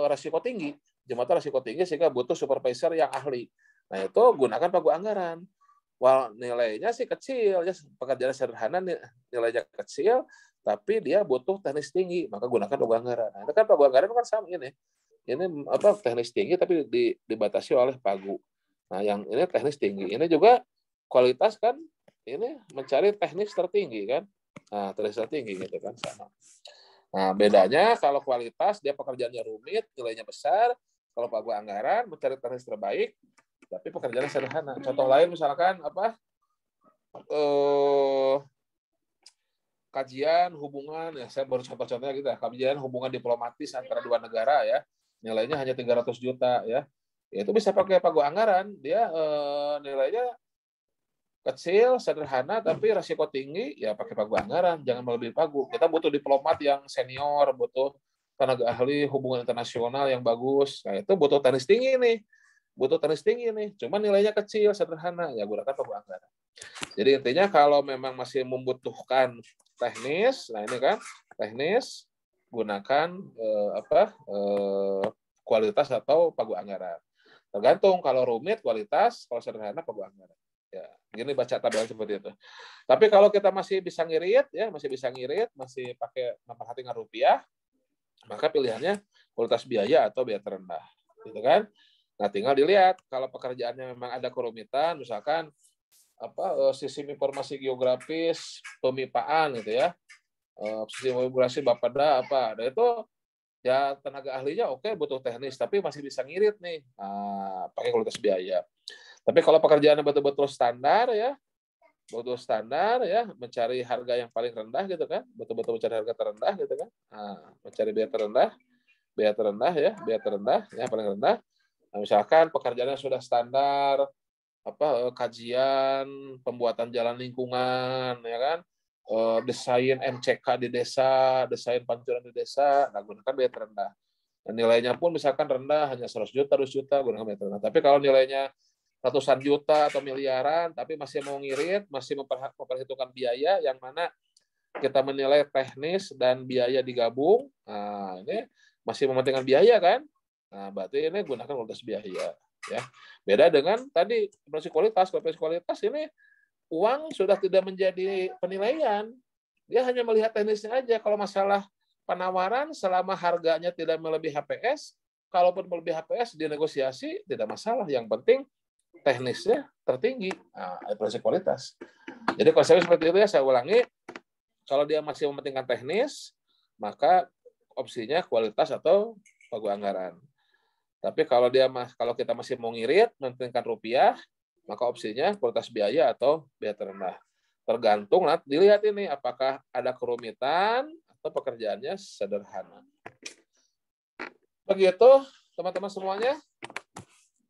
resiko tinggi. Jembatan resiko tinggi sehingga butuh supervisor yang ahli. Nah, itu gunakan pagu anggaran. Wah, nilainya sih kecil, ya pekerjaan sederhana nilainya kecil, tapi dia butuh teknis tinggi, maka gunakan pagu anggaran. Nah, itu kan pagu anggaran kan sama ini. Ini teknis tinggi tapi dibatasi oleh pagu. Nah, yang ini teknis tinggi. Ini juga kualitas kan ini mencari teknis tertinggi kan. Nah, teknis tertinggi gitu kan sama. Nah, bedanya kalau kualitas dia pekerjaannya rumit, nilainya besar. Kalau pagu anggaran mencari teknis terbaik, tapi pekerjaannya sederhana. Contoh lain misalkan kajian hubungan ya, saya baru contoh-contohnya gitu ya, kajian hubungan diplomatis antara dua negara ya, nilainya hanya 300 juta ya. Itu bisa pakai pagu anggaran, dia nilainya kecil, sederhana, tapi resiko tinggi, ya pakai pagu anggaran, jangan melebihi pagu. Kita butuh diplomat yang senior, butuh tenaga ahli hubungan internasional yang bagus. Nah, itu butuh teknis tinggi nih. Cuma nilainya kecil, sederhana, ya gunakan pagu anggaran. Jadi intinya kalau memang masih membutuhkan teknis, nah ini kan teknis, gunakan kualitas atau pagu anggaran. Tergantung, kalau rumit kualitas, kalau sederhana pagu anggaran. Ya, gini baca tabel seperti itu. Tapi kalau kita masih bisa ngirit, masih pakai memperhatikan rupiah, maka pilihannya kualitas biaya atau biaya terendah, gitu kan? Nah, tinggal dilihat kalau pekerjaannya memang ada kerumitan, misalkan sistem informasi geografis, pemipaan gitu ya, sistem informasi Bapeda nah itu ya tenaga ahlinya oke, butuh teknis, tapi masih bisa ngirit nih, pakai kualitas biaya. Tapi kalau pekerjaannya betul-betul standar ya, mencari harga yang paling rendah gitu kan, betul-betul mencari harga terendah gitu kan, mencari biaya terendah ya paling rendah. Nah, misalkan pekerjaannya sudah standar, kajian pembuatan jalan lingkungan ya kan, desain MCK di desa, desain pancuran di desa, nah gunakan biaya terendah. Dan nilainya pun misalkan rendah, hanya 100 juta, 200 juta, gunakan biaya terendah. Tapi kalau nilainya ratusan juta atau miliaran, tapi masih mau ngirit, masih memperhitungkan biaya, yang mana kita menilai teknis dan biaya digabung, nah ini masih mementingkan biaya kan, nah berarti ini gunakan kualitas biaya. Ya, beda dengan tadi kualitas ini uang sudah tidak menjadi penilaian, dia hanya melihat teknisnya aja. Kalau masalah penawaran, selama harganya tidak melebihi HPS, kalaupun melebihi HPS dinegosiasi tidak masalah, yang penting teknisnya tertinggi, itu kualitas. Jadi konsepnya seperti itu ya, saya ulangi, kalau dia masih mementingkan teknis, maka opsinya kualitas atau pagu anggaran. Tapi kalau kita masih mau ngirit, mementingkan rupiah, maka opsinya kualitas biaya atau biaya terendah. Tergantung, dilihat ini apakah ada kerumitan atau pekerjaannya sederhana. Begitu teman-teman semuanya.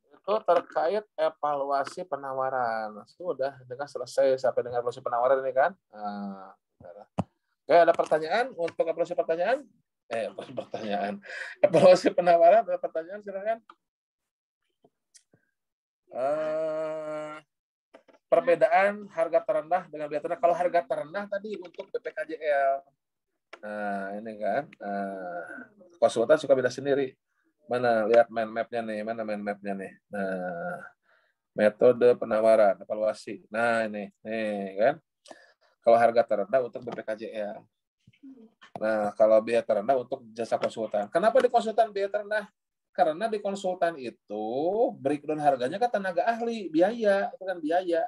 Itu terkait evaluasi penawaran. Sudah dengan selesai sampai dengan evaluasi penawaran ini kan. Oke, ada pertanyaan untuk evaluasi pertanyaan? Evaluasi penawaran, ada pertanyaan silakan. Perbedaan harga terendah dengan biaya terendah. Kalau harga terendah tadi untuk BPKJL. Nah, ini kan. Konsultan suka beda sendiri. Mana lihat mind map-nya nih, nih. Nah, metode penawaran, evaluasi. Nah, ini kan. Kalau harga terendah untuk BPKJL. Nah, kalau biaya terendah untuk jasa konsultan. Kenapa di konsultan biaya terendah? Karena di konsultan itu breakdown harganya kan tenaga ahli, biaya, itu kan biaya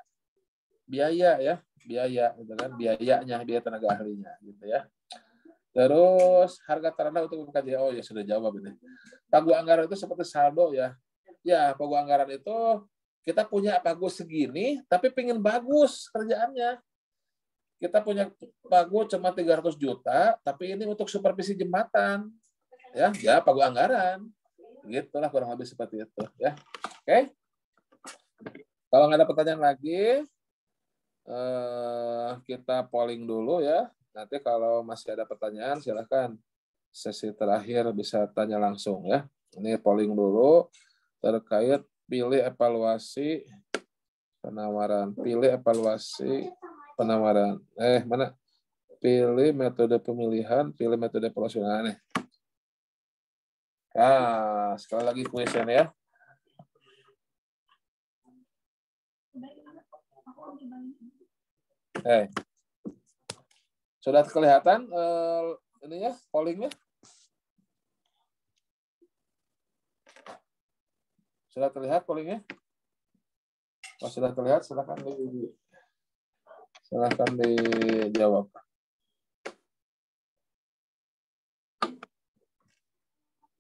ya, biaya gitu kan, biayanya, biaya tenaga ahlinya gitu ya. Terus harga terendah untuk BPKJL, oh ya sudah jawab ini. Pagu anggaran itu seperti saldo ya. Ya, pagu anggaran itu kita punya pagu segini, tapi pengen bagus kerjaannya. Kita punya pagu cuma 300 juta, tapi ini untuk supervisi jembatan. Ya pagu anggaran. Gitulah kurang lebih seperti itu ya. Oke. Kalau nggak ada pertanyaan lagi, kita polling dulu ya. Nanti kalau masih ada pertanyaan, silakan sesi terakhir bisa tanya langsung ya. Ini polling dulu terkait pilih evaluasi penawaran. Pilih evaluasi penawaran. Mana? Pilih metode pemilihan, pilih metode evaluasi. Nah, nih. Sekali lagi kuisnya ya. Sudah kelihatan ini ya, pollingnya? Sudah terlihat pollingnya? Kalau sudah terlihat, silakan dijawab.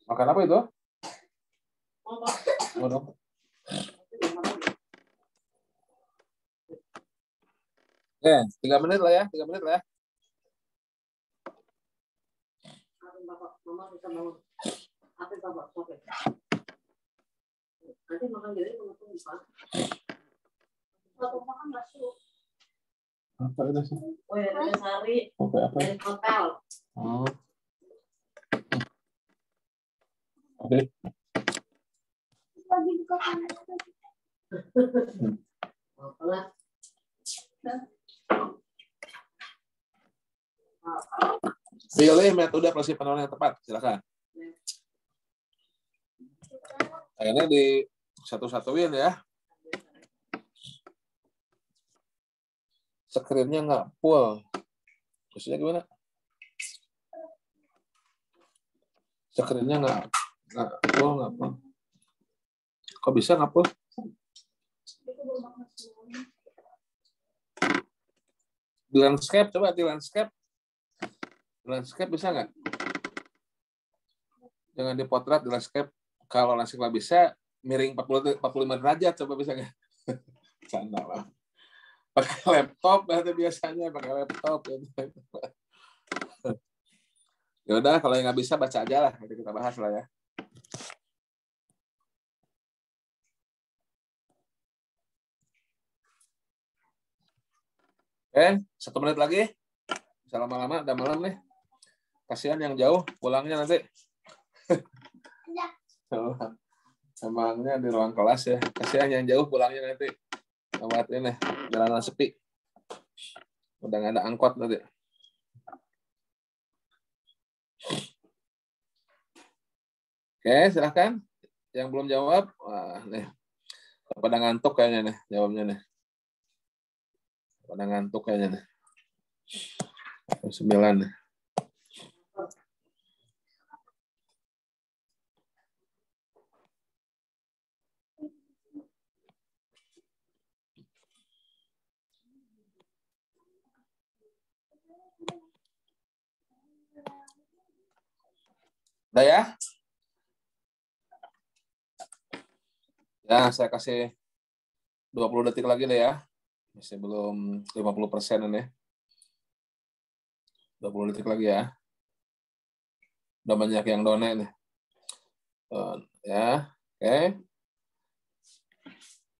Makan apa itu? Oke, 3 menit lah ya, 3 menit lah ya. Nanti makan jadi mengutung bisa. Kalau makan bakso. Apa itu sih? Oh ya, dari Sari. Apa? Dari hotel. Oh. Oke. Lagi buka kamera. Apalah. Pilih metode proses penawaran yang tepat. Silakan. Akhirnya di satu-satuin ya. Screen-nya nggak full. Maksudnya gimana? Screen-nya nggak full, nggak full. Kok bisa nggak full? Di landscape, coba di landscape. Landscape bisa nggak? Jangan di potret, di landscape. Kalau landscape nggak bisa, miring 45 derajat, coba bisa nggak? Canda lah. Pakai laptop berarti biasanya, pakai laptop. Ya udah, kalau yang nggak bisa baca aja lah, nanti kita bahas lah ya. Oke, 1 menit lagi. Bisa lama-lama, udah malam nih. Kasihan yang jauh, pulangnya nanti. Emangnya di ruang kelas ya. Kasihan yang jauh pulangnya nanti. Lewat ini, jalanan sepi. Udah nggak ada angkot nanti. Oke, silahkan. Yang belum jawab, wah nih. Pada ngantuk kayaknya nih, jawabnya nih. Pada ngantuk kayaknya nih. 9 nih. Udah ya? Ya, saya kasih 20 detik lagi deh ya. Masih belum 50% ini. 20 detik lagi ya. Udah banyak yang donate nih. Ya, oke.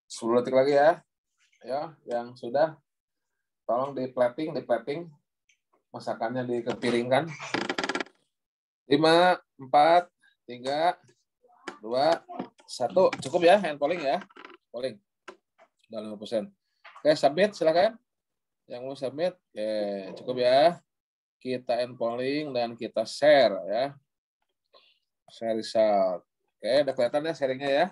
10 detik lagi ya. Ya, yang sudah tolong di plating. Masakannya dikepiringkan. 5, 4, 3, 2, 1. Cukup ya, hand polling ya. Polling. Udah 50%. Oke, submit silakan. Yang mau submit, oke, cukup ya. Kita end polling dan kita share ya. Share result. Oke, udah kelihatan ya sharingnya ya.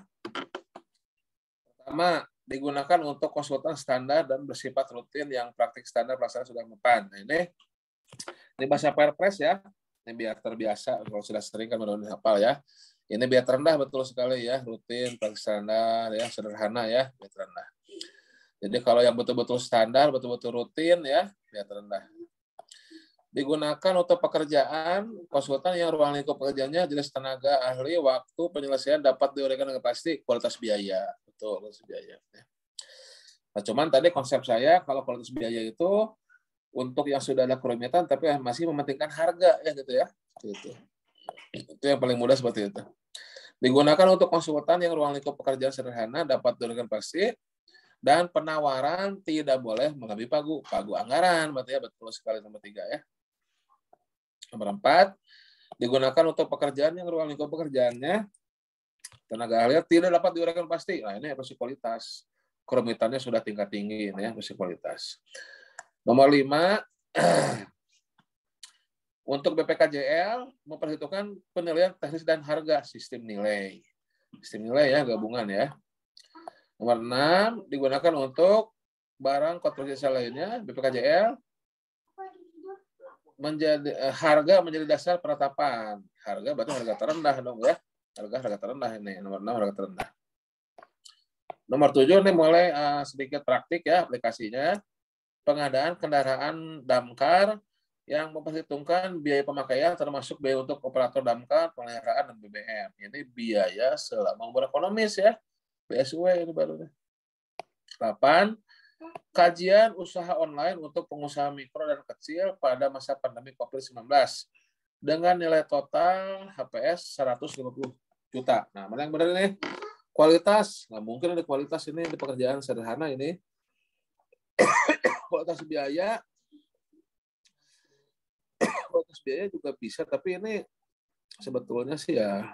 Pertama, digunakan untuk konsultan standar dan bersifat rutin yang praktik standar pelaksanaan sudah mempan. Nah, ini bahasa Perpres ya. Ini biar terbiasa, kalau sudah sering kan udah hafal ya. Ini biar terendah betul sekali ya, rutin, praktik standar ya, sederhana ya, biar terendah. Jadi kalau yang betul-betul standar, betul-betul rutin ya, biar terendah. Digunakan untuk pekerjaan konsultan yang ruang lingkup pekerjaannya jenis tenaga ahli, waktu, penyelesaian dapat diuraikan dengan pasti, kualitas biaya. Betul, kualitas biaya. Nah, cuman tadi konsep saya kalau kualitas biaya itu untuk yang sudah ada kerumitan tapi masih mementingkan harga ya gitu ya. Gitu. Itu yang paling mudah seperti itu. Digunakan untuk konsultan yang ruang lingkup pekerjaan sederhana dapat diuraikan pasti dan penawaran tidak boleh melebihi pagu anggaran. Berarti ya betul sekali nomor 3 ya. Nomor 4, digunakan untuk pekerjaan yang ruang lingkup pekerjaannya tenaga ahli tidak dapat diuraikan pasti. Nah, ini harus kualitas. Kerumitannya sudah tingkat tinggi ini ya, harus kualitas. Nomor 5, untuk BPKJL memperhitungkan penilaian teknis dan harga sistem nilai. Sistem nilai ya, gabungan ya. Nomor 6, digunakan untuk barang konstruksi lainnya, BPKJL harga menjadi dasar penetapan. Harga berarti harga terendah dong ya. Harga terendah ini. Nomor 6 harga terendah. Nomor 7 ini mulai sedikit praktik ya aplikasinya. Pengadaan kendaraan damkar yang memperhitungkan biaya pemakaian termasuk biaya untuk operator damkar, pemeliharaan dan BBM. Ini biaya selama berekonomis ya. BSW ini barunya. 8. Kajian usaha online untuk pengusaha mikro dan kecil pada masa pandemi COVID-19 dengan nilai total HPS 150 juta. Nah, mana yang benar ini? Kualitas. Nggak mungkin ada kualitas ini di pekerjaan sederhana ini. Kualitas biaya juga bisa, tapi ini sebetulnya sih ya.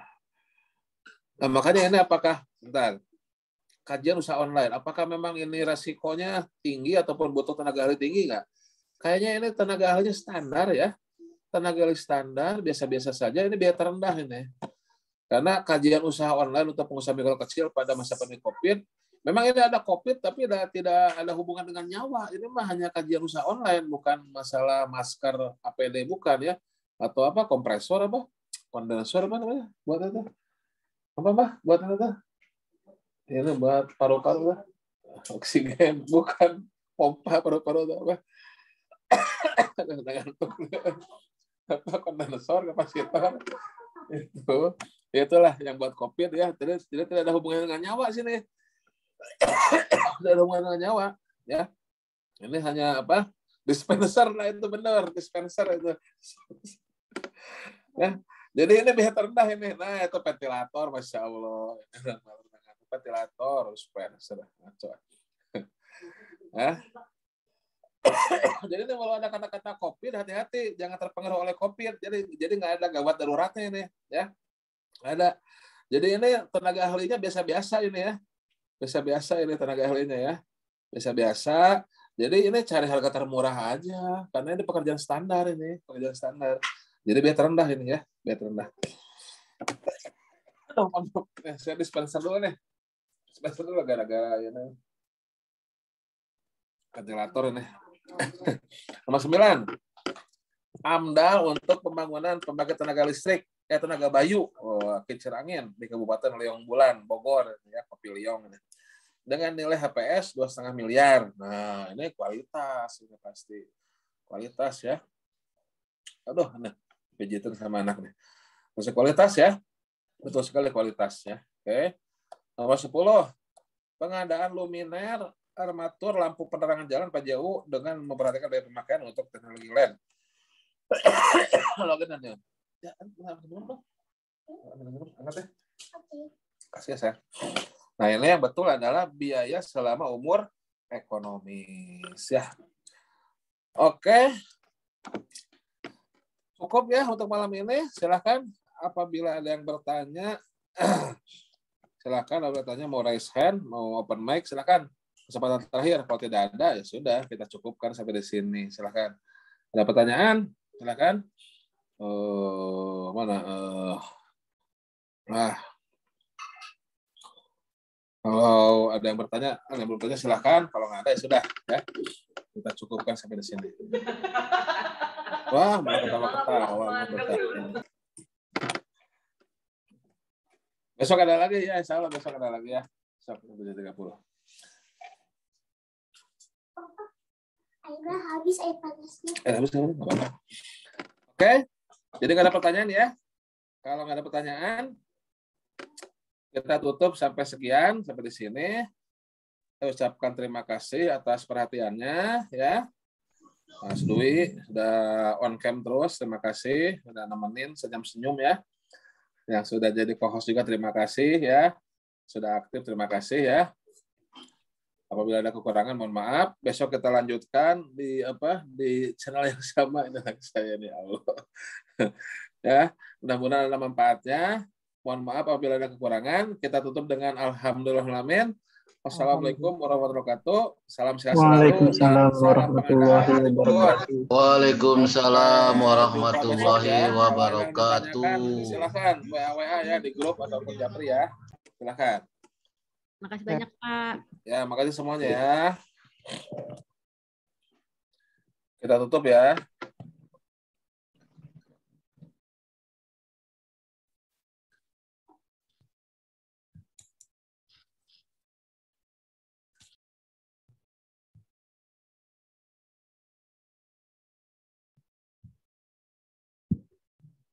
Nah, makanya ini apakah, bentar, kajian usaha online, apakah memang ini resikonya tinggi ataupun butuh tenaga ahli tinggi nggak? Kayaknya ini tenaga ahlinya standar ya. tenaga ahli standar biasa-biasa saja, ini biaya terendah ini. Karena kajian usaha online untuk pengusaha mikro kecil pada masa pandemi COVID, memang ini ada COVID tapi tidak ada hubungan dengan nyawa. Ini mah hanya kajian usaha online, bukan masalah masker APD, bukan ya. Atau apa, kompresor apa, kondensor apa namanya, buat itu. Apa Mbak? Buat itu? Ini buat paru-paru lah. Oksigen, bukan pompa paru-paru apa. Apa kondensor, kapasitor. Itulah yang buat COVID ya. Tidak ada hubungan dengan nyawa sini. Tidak ada hubungan dengan nyawa ya. Ini hanya apa? Dispenser lah, itu benar, dispenser itu. Ya. Jadi ini biaya terendah ini. Nah, itu ventilator, Masya Allah. Ventilator, dispenser. Ya. Jadi ini kalau ada kata-kata COVID, hati-hati, jangan terpengaruh oleh COVID. Jadi nggak ada gawat daruratnya ini, ya. Nggak ada. Jadi ini tenaga ahlinya biasa-biasa ini ya. Biasa-biasa ini tenaga ahlinya ya. Biasa-biasa. Jadi ini cari harga termurah aja, karena ini pekerjaan standar ini, pekerjaan standar. Jadi biar terendah ini ya, biar terendah. Saya dispenser dulu nih. Dispenser dulu gara-gara ini. Ventilator ini. Nomor 9. AMDAL untuk pembangunan pembangkit tenaga listrik, tenaga bayu, kincir angin di Kabupaten Liong Bulan, Bogor, ya, Kopi Liong. Dengan nilai HPS 2,5 miliar. Nah, ini kualitas, ini pasti kualitas ya. Aduh, nah, pijitin sama anak nih. Masih kualitas ya, betul sekali kualitasnya. Oke. Nomor 10. Pengadaan luminaire armatur lampu penerangan jalan PJU dengan memperhatikan biaya pemakaian untuk teknologi LED. Login ya. Ya, angkat ya. Kasih ya, saya. Nah, ini yang betul adalah biaya selama umur ekonomis ya. Oke. Cukup ya untuk malam ini. Silakan apabila ada yang bertanya, silakan apabila bertanya mau raise hand, mau open mic, silakan. Kesempatan terakhir, kalau tidak ada ya sudah, kita cukupkan sampai di sini. Silakan. Ada pertanyaan? Silakan. Mana? Kalau ada yang bertanya, silakan. Kalau nggak ada ya sudah, ya. Kita cukupkan sampai di sini. Wah, malah ketawa-ketawa. Besok ada lagi ya, insya Allah besok ada lagi ya. Besok 7.30. Airnya habis, air panasnya. Habis. Oke, jadi nggak ada pertanyaan ya. Kalau nggak ada pertanyaan, kita tutup sampai sekian, sampai di sini. Saya ucapkan terima kasih atas perhatiannya ya. Mas Dwi sudah on cam terus, terima kasih sudah nemenin senyum-senyum ya. Yang sudah jadi co-host juga terima kasih ya. Sudah aktif terima kasih ya. Apabila ada kekurangan mohon maaf. Besok kita lanjutkan di channel yang sama. Ini saya nih Allah. Ya, mudah-mudahan ada manfaatnya. Mohon maaf apabila ada kekurangan. Kita tutup dengan alhamdulillahirrahmanirrahim. Wassalamualaikum warahmatullahi wabarakatuh. Salam sehat selalu. Waalaikumsalam warahmatullahi wabarakatuh. Waalaikumsalam warahmatullahi wabarakatuh. Silakan WA ya di grup ataupun japri ya. Silakan. Makasih banyak Pak. Ya, makasih semuanya ya. Kita tutup ya.